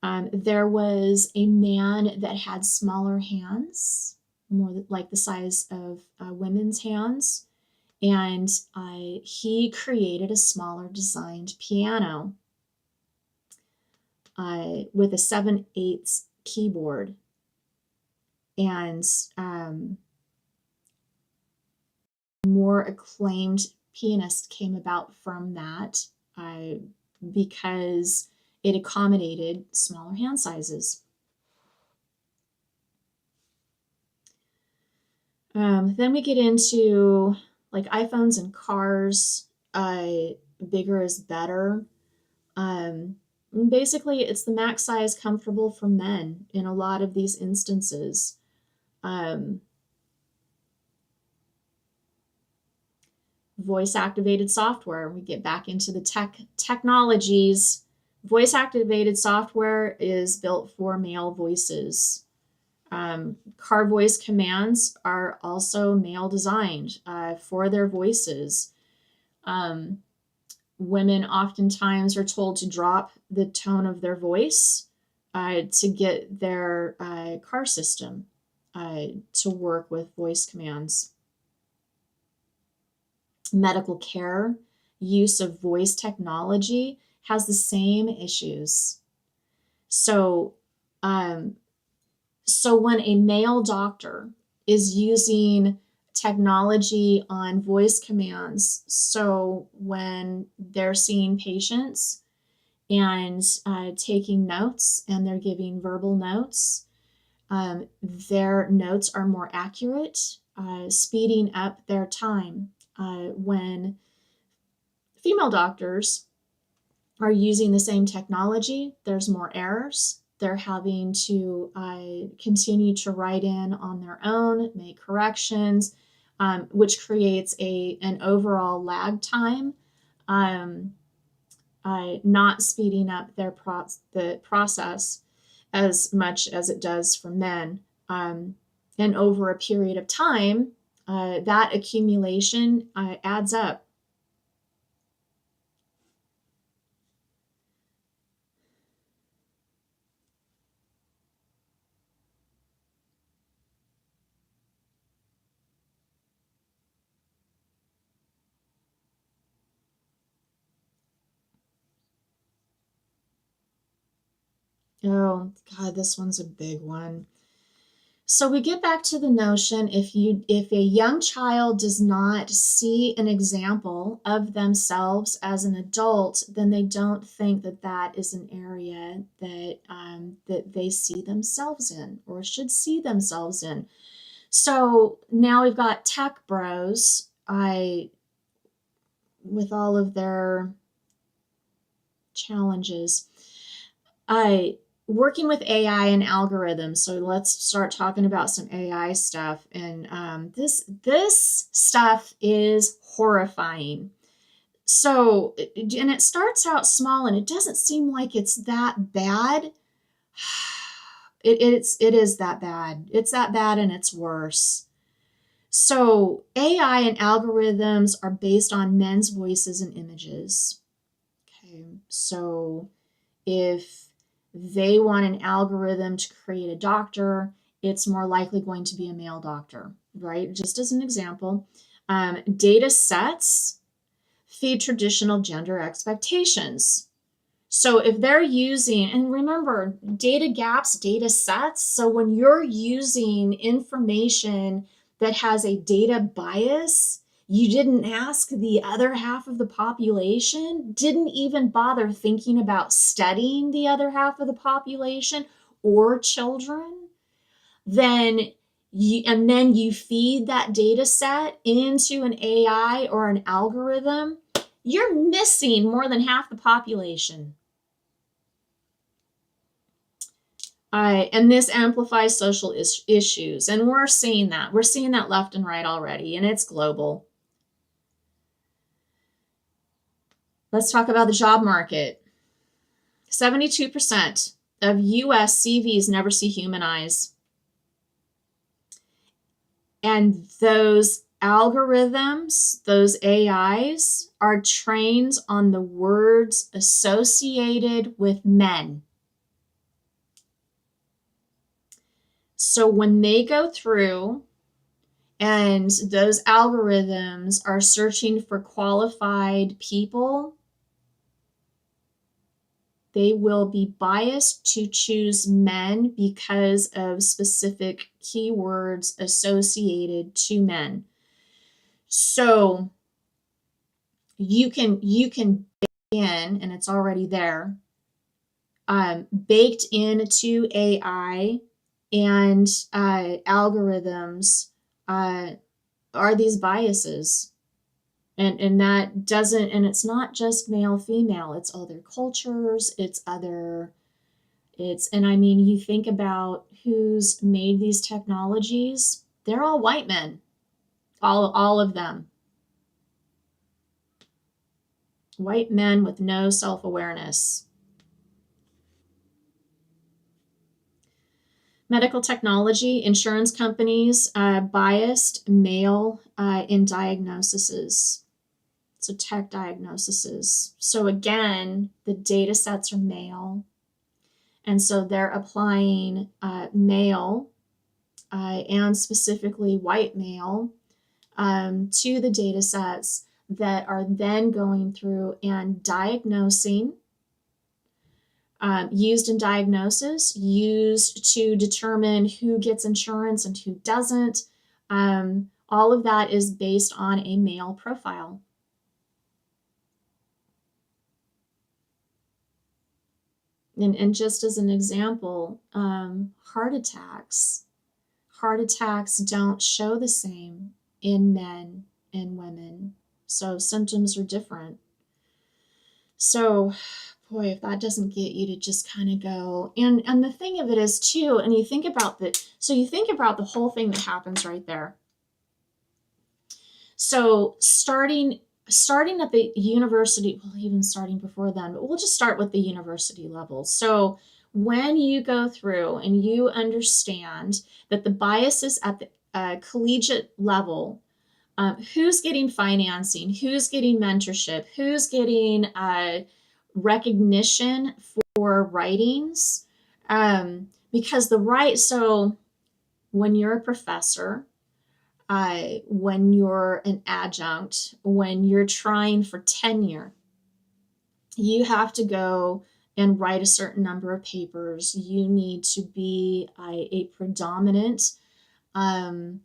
There was a man that had smaller hands, more like the size of women's hands, and he created a smaller designed piano with a 7/8 keyboard. And more acclaimed pianist came about from that because it accommodated smaller hand sizes. Then we get into like iPhones and cars. Bigger is better. Basically, it's the max size comfortable for men in a lot of these instances. Voice activated software. We get back into the technologies. Voice activated software is built for male voices. Car voice commands are also male designed for their voices. Women oftentimes are told to drop the tone of their voice to get their car system to work with voice commands. Medical care, use of voice technology has the same issues. So when a male doctor is using technology on voice commands, so when they're seeing patients and taking notes and they're giving verbal notes, their notes are more accurate, speeding up their time. When female doctors are using the same technology, there's more errors. They're having to continue to write in on their own, make corrections, which creates an overall lag time, not speeding up the process as much as it does for men. And over a period of time, that accumulation adds up. Oh, God, this one's a big one. So we get back to the notion, if a young child does not see an example of themselves as an adult, then they don't think that that is an area that they see themselves in or should see themselves in. So now we've got tech bros, with all of their challenges, working with AI and algorithms. So let's start talking about some AI stuff. And this stuff is horrifying. So, and it starts out small, and it doesn't seem like it's that bad. It is that bad. It's that bad, and it's worse. So AI and algorithms are based on men's voices and images. Okay, so if they want an algorithm to create a doctor, it's more likely going to be a male doctor, right? Just as an example, data sets feed traditional gender expectations. So if they're using, and remember, data gaps, data sets, so when you're using information that has a data bias, you didn't ask the other half of the population, didn't even bother thinking about studying the other half of the population or children, then you feed that data set into an AI or an algorithm, you're missing more than half the population. And this amplifies social issues, and we're seeing that. We're seeing that left and right already, and it's global. Let's talk about the job market. 72% of US CVs never see human eyes. And those algorithms, those AIs, are trained on the words associated with men. So when they go through and those algorithms are searching for qualified people, they will be biased to choose men because of specific keywords associated to men. So you can bake in, and it's already there, baked into AI and algorithms are these biases. And that doesn't, and it's not just male, female, it's other cultures, and I mean, you think about who's made these technologies, they're all white men, all of them. White men with no self-awareness. Medical technology, insurance companies, biased male in diagnoses. So tech diagnoses. So again, the data sets are male. And so they're applying male and specifically white male to the data sets that are then going through and diagnosing, used in diagnosis, used to determine who gets insurance and who doesn't. All of that is based on a male profile. And just as an example, heart attacks don't show the same in men and women. So symptoms are different. So, boy, if that doesn't get you to just kind of go, and the thing of it is too, and you think about the whole thing that happens right there. So starting at the university, well, even starting before then, but we'll just start with the university level. So when you go through and you understand that the biases at the collegiate level, who's getting financing, who's getting mentorship, who's getting recognition for writings, because so when you're a professor, when you're an adjunct, when you're trying for tenure, you have to go and write a certain number of papers. You need to be a predominant person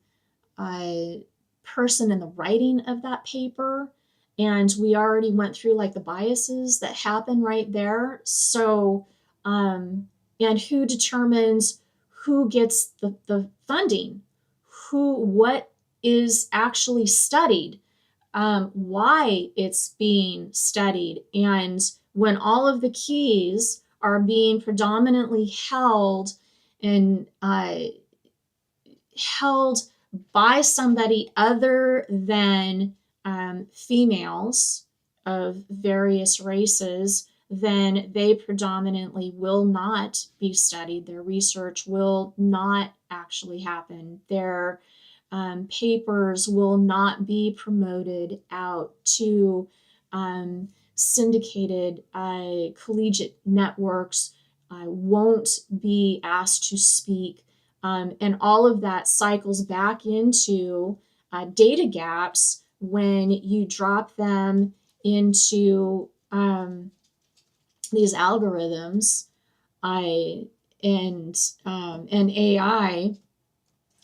in the writing of that paper. And we already went through like the biases that happen right there. So, and who determines who gets the funding, what is actually studied, why it's being studied. And when all of the keys are being predominantly held and held by somebody other than females of various races, then they predominantly will not be studied. Their research will not actually happen. Their papers will not be promoted out to syndicated collegiate networks, won't be asked to speak. And all of that cycles back into data gaps when you drop them into these algorithms and AI,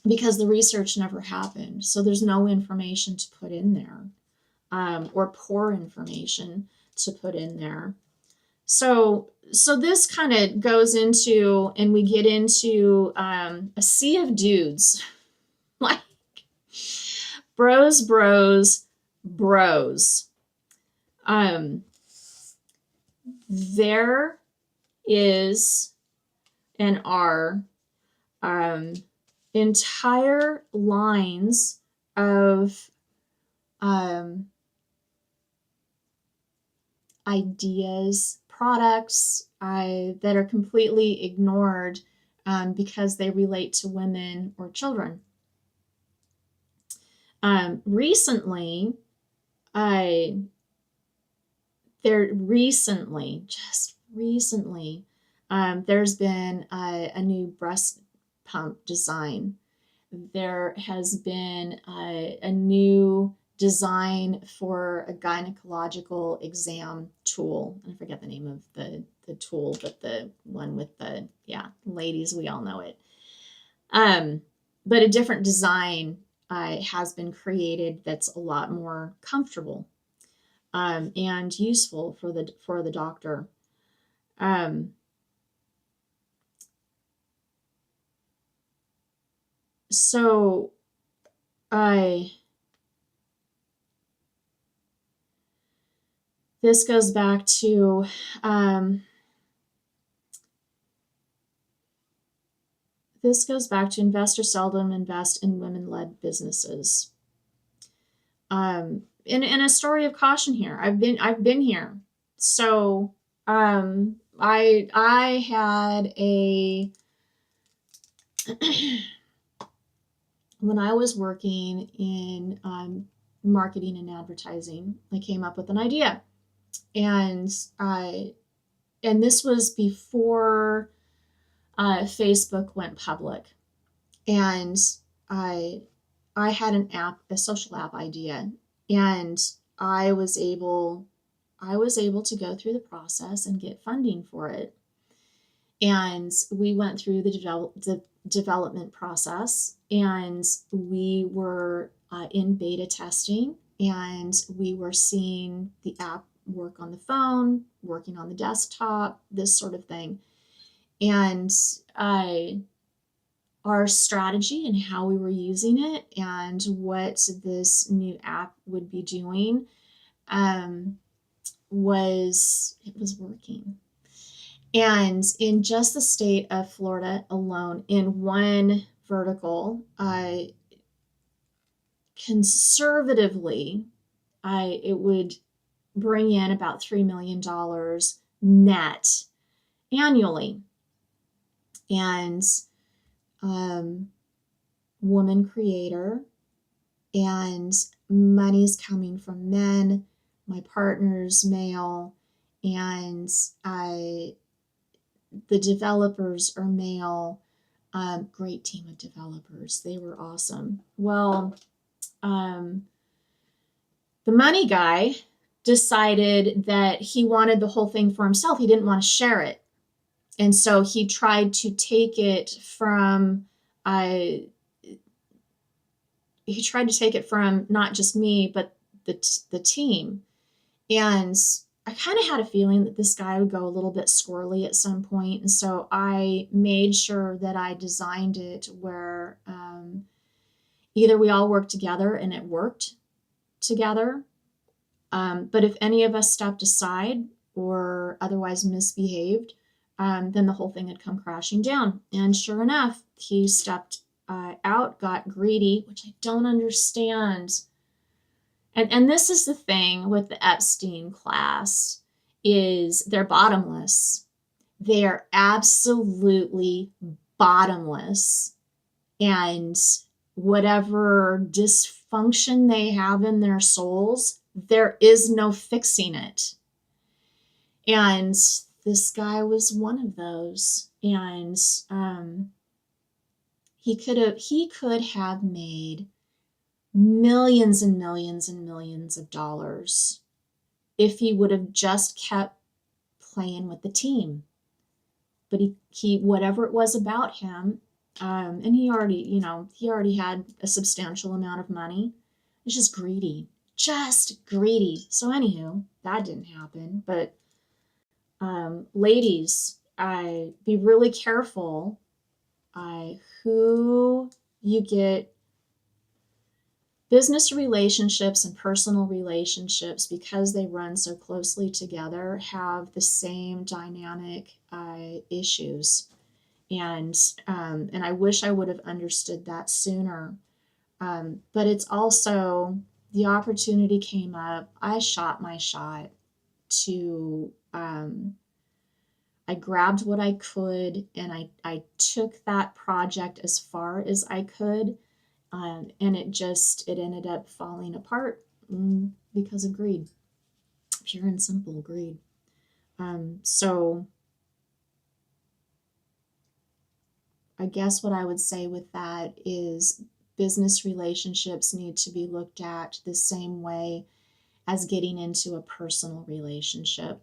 because the research never happened. So there's no information to put in there, or poor information to put in there. So this kind of goes into, and we get into a sea of dudes, like bros. There is and are entire lines of ideas, products that are completely ignored because they relate to women or children. Recently, there's been a new breast pump design. There has been a new design for a gynecological exam tool. I forget the name of the tool, but the one with the, ladies, we all know it. But a different design has been created that's a lot more comfortable and useful for the doctor. So this goes back to investors seldom invest in women-led businesses. In a story of caution here, I've been here. So I had a when I was working in marketing and advertising, I came up with an idea, and this was before Facebook went public, and I had an app, a social app idea, and I was able to go through the process and get funding for it. And we went through the development process, and we were in beta testing, and we were seeing the app work on the phone, working on the desktop, this sort of thing. And our strategy and how we were using it and what this new app would be doing was working. And in just the state of Florida alone, in one vertical, conservatively, it would bring in about $3 million net annually. And woman creator, and money's coming from men, my partner's male, and the developers are male. Great team of developers. They were awesome. Well, the money guy decided that he wanted the whole thing for himself. He didn't want to share it. And so he tried to take it from not just me, but the team. And I kind of had a feeling that this guy would go a little bit squirrely at some point. And so I made sure that I designed it where either we all worked together and it worked together. But if any of us stepped aside or otherwise misbehaved, then the whole thing had come crashing down. And sure enough, he stepped out, got greedy, which I don't understand. And this is the thing with the Epstein class, is they're bottomless. They are absolutely bottomless. And whatever dysfunction they have in their souls, there is no fixing it. And this guy was one of those. And he could have made millions and millions and millions of dollars if he would have just kept playing with the team. But he whatever it was about him, and he already had a substantial amount of money. It's just greedy. So anywho, that didn't happen. But ladies, be really careful who you get business relationships and personal relationships, because they run so closely together, have the same dynamic issues. And I wish I would have understood that sooner. But it's also, the opportunity came up. I shot my shot to, I grabbed what I could, and I took that project as far as I could. And it ended up falling apart because of greed, pure and simple greed. So I guess what I would say with that is business relationships need to be looked at the same way as getting into a personal relationship,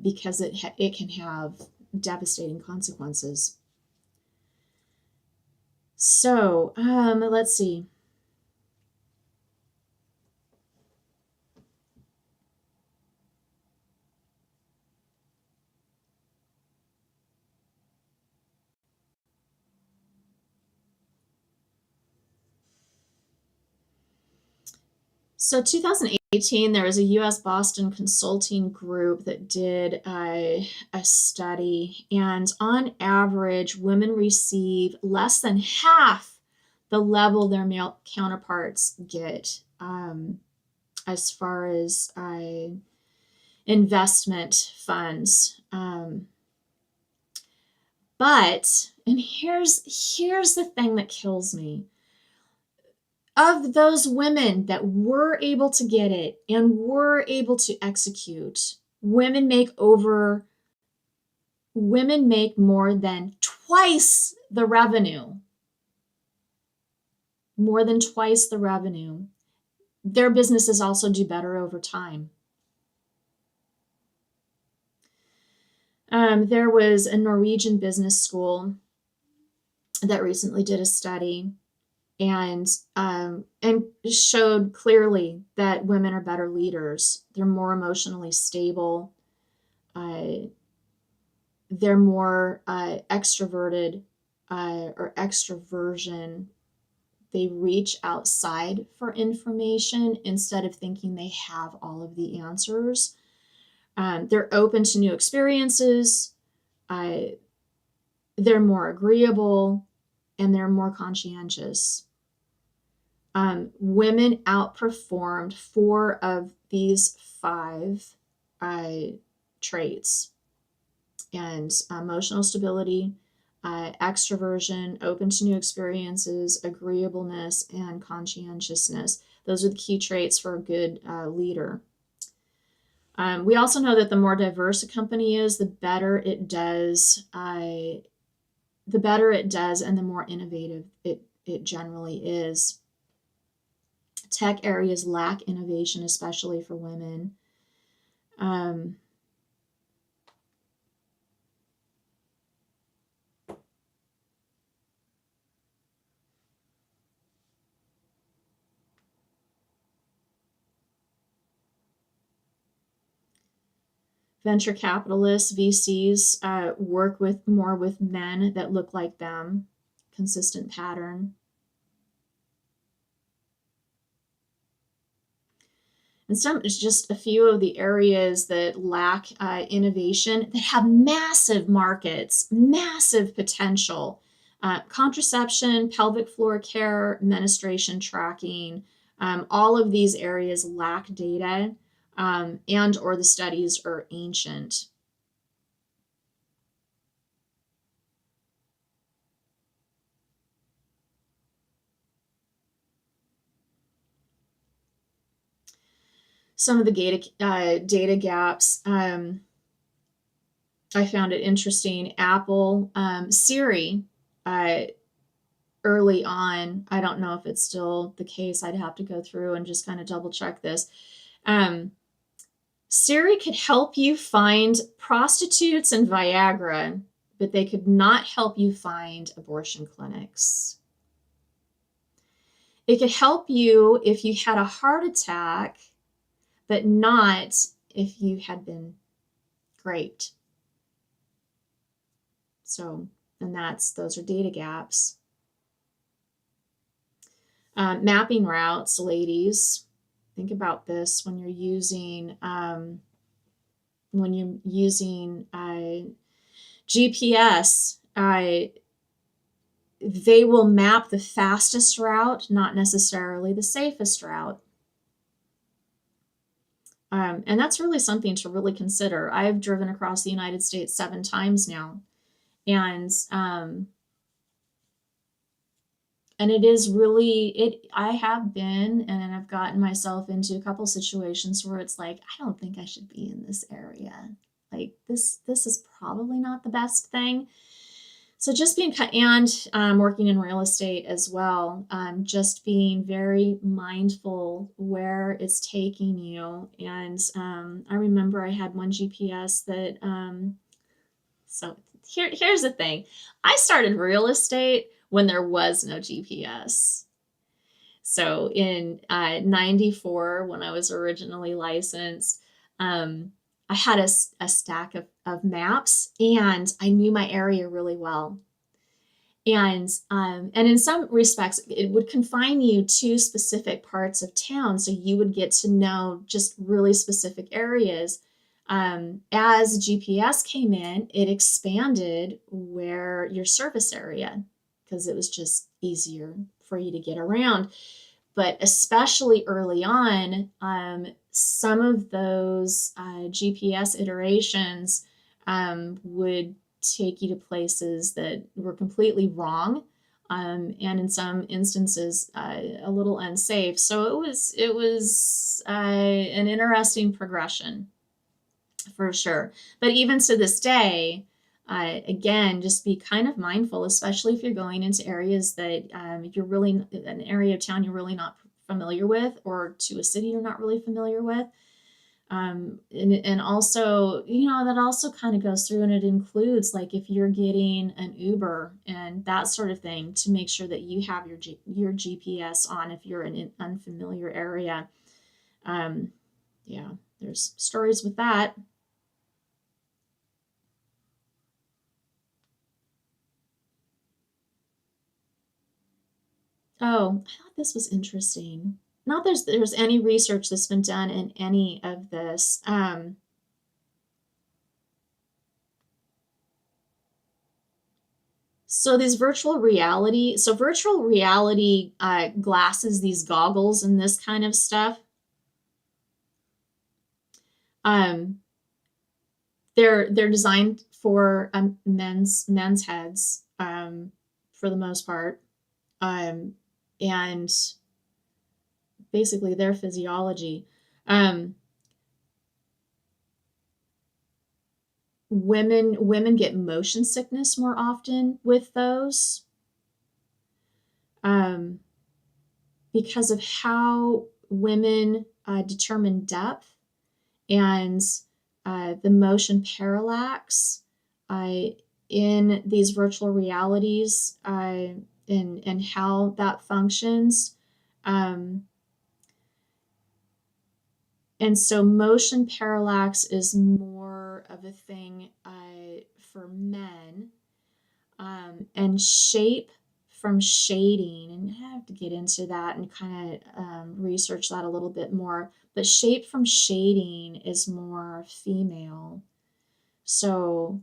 because it can have devastating consequences. So let's see. So 2018, there was a U.S. Boston consulting group that did a study, and on average, women receive less than half the level their male counterparts get as far as investment funds. But, and here's the thing that kills me. Of those women that were able to get it and were able to execute, women make more than twice the revenue. More than twice the revenue. Their businesses also do better over time. There was a Norwegian business school that recently did a study and showed clearly that women are better leaders. They're more emotionally stable. They're more extroverted or extroversion. They reach outside for information instead of thinking they have all of the answers. They're open to new experiences. They're more agreeable, and they're more conscientious. Women outperformed 4 of these 5 traits, and emotional stability, extroversion, open to new experiences, agreeableness, and conscientiousness. Those are the key traits for a good leader. We also know that the more diverse a company is, the better it does. And the more innovative it generally is. Tech areas lack innovation, especially for women. Venture capitalists, VCs, work more with men that look like them. Consistent pattern. And some is just a few of the areas that lack innovation that have massive markets, massive potential. Contraception, pelvic floor care, menstruation tracking, all of these areas lack data, and or the studies are ancient. Some of the data gaps, I found it interesting. Apple, Siri, early on, I don't know if it's still the case. I'd have to go through and just kind of double check this. Siri could help you find prostitutes and Viagra, but they could not help you find abortion clinics. It could help you if you had a heart attack, but not if you had been raped. So, and those are data gaps. Mapping routes, ladies. Think about this when you're using GPS. They will map the fastest route, not necessarily the safest route. And that's really something to really consider. I've driven across the United States 7 times now. And it is really, I have been, and I've gotten myself into a couple situations where it's like, I don't think I should be in this area. Like this is probably not the best thing. So just being, and working in real estate as well, just being very mindful where it's taking you. And I remember I had one GPS that, so here's the thing. I started real estate when there was no GPS. So in 94, when I was originally licensed, I had a stack of maps, and I knew my area really well. And in some respects, it would confine you to specific parts of town. So you would get to know just really specific areas. As GPS came in, it expanded where your service area, because it was just easier for you to get around. But especially early on, some of those GPS iterations would take you to places that were completely wrong, and in some instances a little unsafe. So it was an interesting progression for sure. But even to this day, again, just be kind of mindful, especially if you're going into areas that you're really, an area of town you're really not familiar with, or to a city you're not really familiar with. And also, that also kind of goes through, and it includes, like, if you're getting an Uber and that sort of thing, to make sure that you have your GPS on if you're in an unfamiliar area. Yeah, there's stories with that. Oh, I thought this was interesting. Not there's any research that's been done in any of this. So virtual reality glasses, these goggles and this kind of stuff, they're designed for men's heads, for the most part, and basically their physiology. Women get motion sickness more often with those, because of how women determine depth and the motion parallax in these virtual realities and how that functions. And so motion parallax is more of a thing for men, and shape from shading, and I have to get into that and kind of research that a little bit more, but shape from shading is more female. So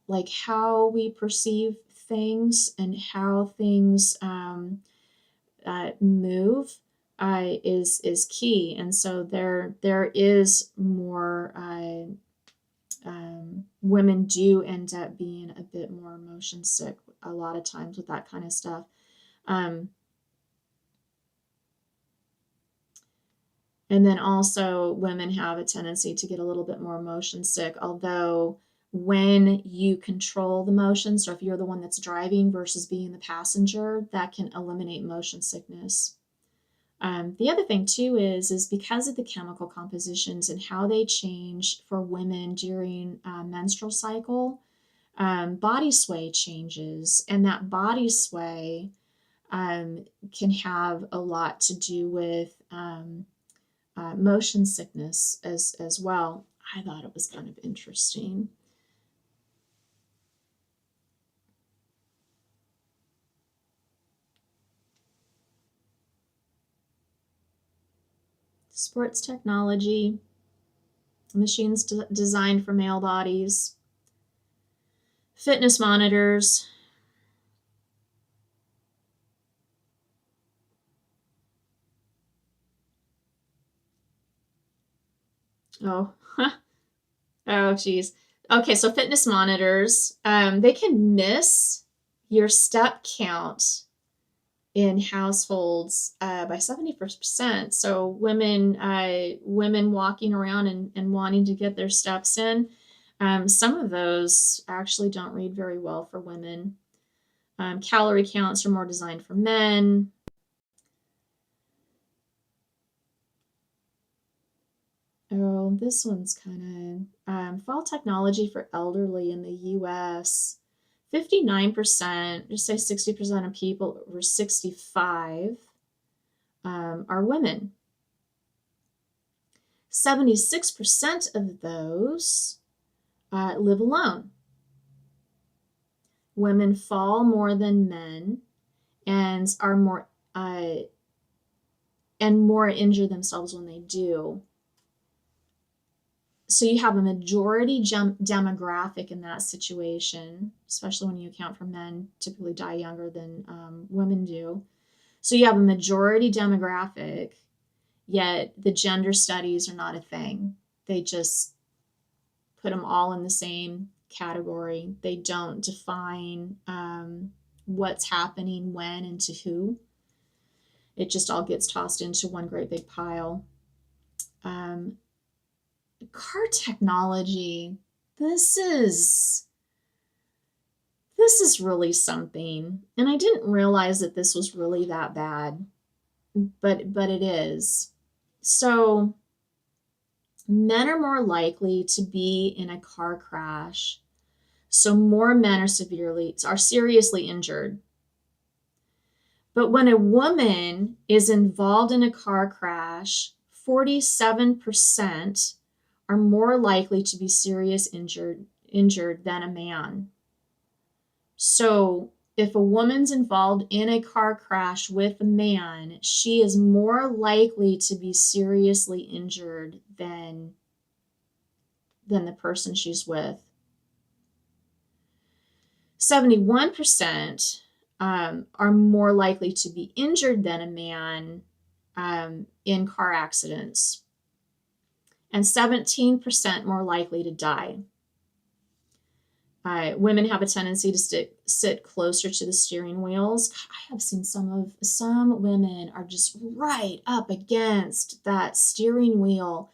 like how we perceive things and how things move is key. And so there is more women do end up being a bit more motion sick a lot of times with that kind of stuff. And then also women have a tendency to get a little bit more motion sick, although when you control the motion, so if you're the one that's driving versus being the passenger, that can eliminate motion sickness. The other thing too is because of the chemical compositions and how they change for women during menstrual cycle, body sway changes, and that body sway can have a lot to do with motion sickness as well. I thought it was kind of interesting. Sports technology, machines designed for male bodies, fitness monitors. Oh, oh, geez. Okay, so fitness monitors, they can miss your step count in households by 70%. So women walking around and wanting to get their steps in, some of those actually don't read very well for women. Calorie counts are more designed for men. Oh, this one's kind of fall technology for elderly in the US. 59%, just say 60% of people over 65 are women. 76% of those live alone. Women fall more than men and are more injure themselves when they do. So you have a majority demographic in that situation, especially when you account for men typically die younger than women do. So you have a majority demographic, yet the gender studies are not a thing. They just put them all in the same category. They don't define what's happening when and to who. It just all gets tossed into one great big pile. Car technology, this is really something, and I didn't realize that this was really that bad, but it is. So men are more likely to be in a car crash, so more men are seriously injured. But when a woman is involved in a car crash, 47% are more likely to be injured than a man. So if a woman's involved in a car crash with a man, she is more likely to be seriously injured than the person she's with. 71% are more likely to be injured than a man in car accidents, and 17% more likely to die. Women have a tendency to sit closer to the steering wheels. I have seen some women are just right up against that steering wheel,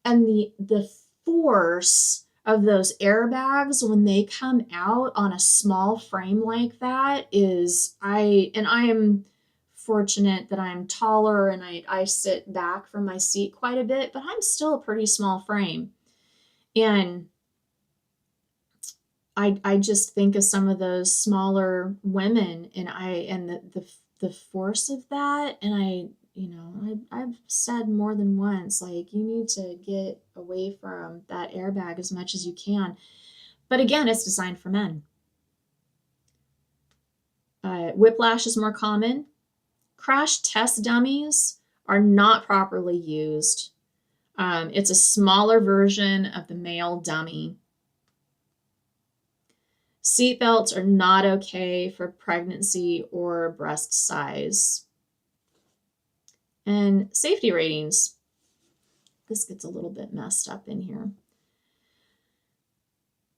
and the force of those airbags when they come out on a small frame like that is, I am fortunate that I'm taller and I sit back from my seat quite a bit, but I'm still a pretty small frame. And I just think of some of those smaller women and the force of that. And I've said more than once, like, you need to get away from that airbag as much as you can. But again, it's designed for men. Whiplash is more common. Crash test dummies are not properly used. It's a smaller version of the male dummy. Seatbelts are not okay for pregnancy or breast size. And safety ratings. This gets a little bit messed up in here.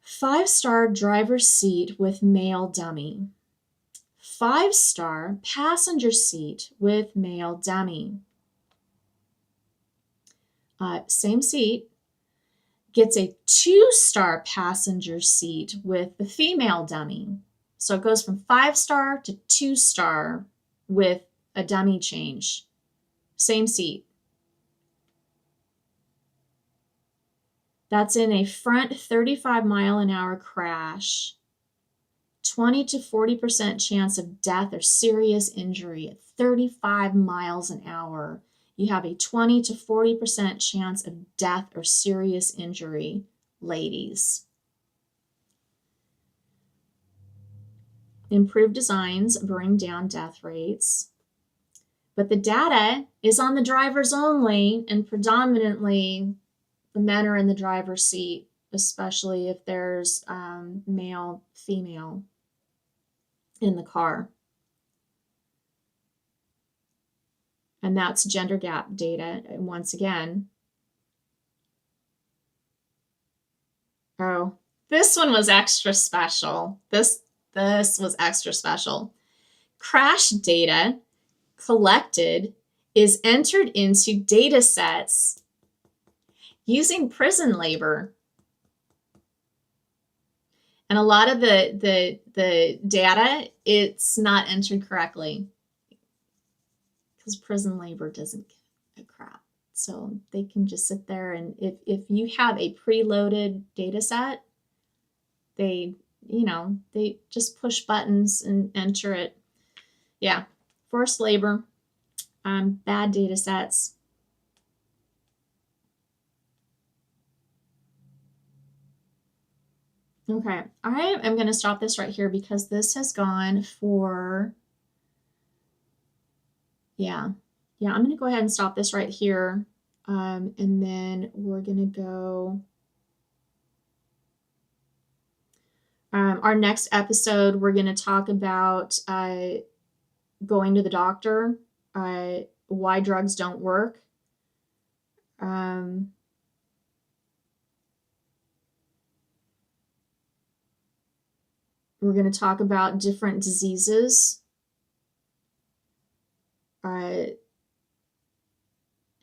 5-star driver's seat with male dummy. 5-star passenger seat with male dummy. Same seat. Gets a 2-star passenger seat with the female dummy. So it goes from 5-star to 2-star with a dummy change. Same seat. That's in a front 35-mile-an-hour crash. 20 to 40% chance of death or serious injury at 35 miles an hour. You have a 20 to 40% chance of death or serious injury, ladies. Improved designs bring down death rates. But the data is on the drivers only, and predominantly the men are in the driver's seat, especially if there's male, female in the car. And that's gender gap data. And once again, oh, this one was extra special. This was extra special. Crash data collected is entered into data sets using prison labor. And a lot of the data, it's not entered correctly because prison labor doesn't give a crap. So they can just sit there, and if you have a preloaded data set, they just push buttons and enter it. Yeah, forced labor, bad data sets. Okay, I am going to stop this right here because this has gone for, I'm going to go ahead and stop this right here. And then we're going to go, our next episode, we're going to talk about going to the doctor, why drugs don't work. We're going to talk about different diseases,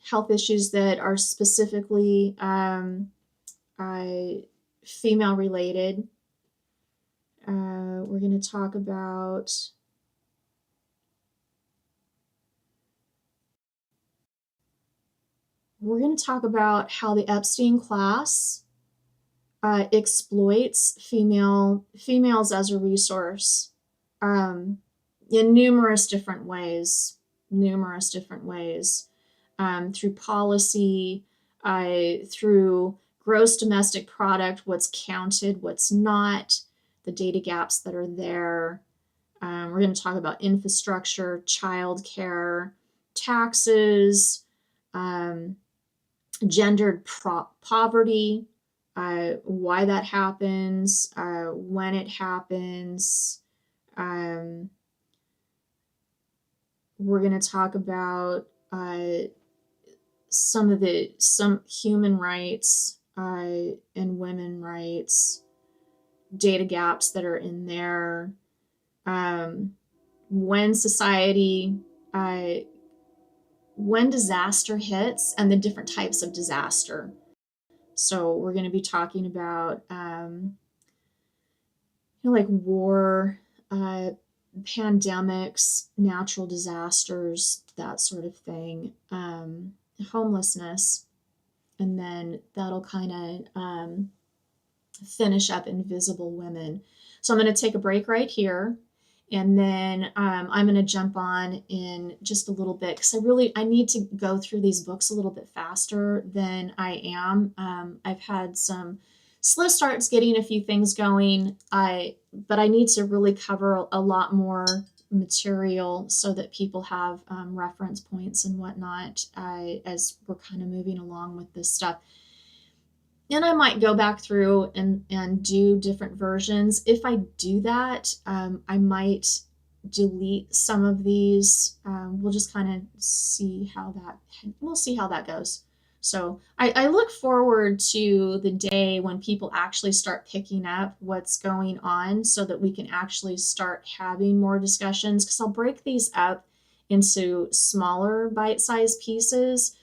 health issues that are specifically female related. We're going to talk about how the Epstein class exploits females as a resource in numerous different ways, through policy, through gross domestic product, what's counted, what's not, the data gaps that are there. We're going to talk about infrastructure, childcare, taxes, gendered poverty, why that happens, when it happens. We're going to talk about some human rights and women rights, data gaps that are in there. When society, when disaster hits and the different types of disaster. So we're going to be talking about, like war, pandemics, natural disasters, that sort of thing, homelessness, and then that'll kind of finish up Invisible Women. So I'm going to take a break right here, and then I'm going to jump on in just a little bit because I need to go through these books a little bit faster than I am. I've had some slow starts getting a few things going, but I need to really cover a lot more material so that people have reference points and whatnot as we're kind of moving along with this stuff. And I might go back through and do different versions. If I do that, I might delete some of these. We'll just kind of see how that goes. So I look forward to the day when people actually start picking up what's going on so that we can actually start having more discussions, because I'll break these up into smaller bite-sized pieces.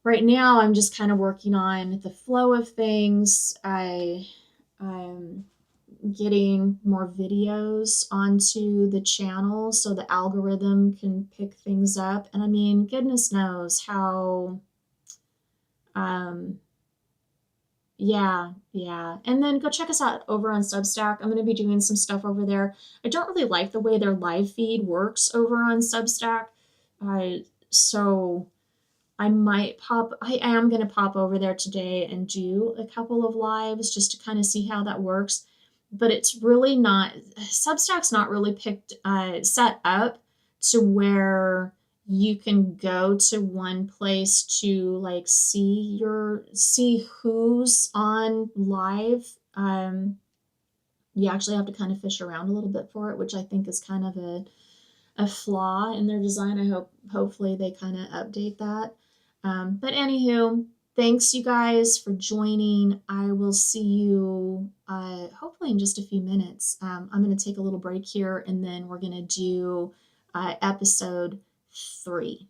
Right now, I'm just kind of working on the flow of things. I'm getting more videos onto the channel so the algorithm can pick things up. And I mean, goodness knows how, yeah. And then go check us out over on Substack. I'm going to be doing some stuff over there. I don't really like the way their live feed works over on Substack. So I am going to pop over there today and do a couple of lives just to kind of see how that works. But it's really not, Substack's not really set up to where you can go to one place to like see who's on live. You actually have to kind of fish around a little bit for it, which I think is kind of a flaw in their design. Hopefully they kind of update that. But anywho, thanks you guys for joining. I will see you hopefully in just a few minutes. I'm going to take a little break here, and then we're going to do episode 3.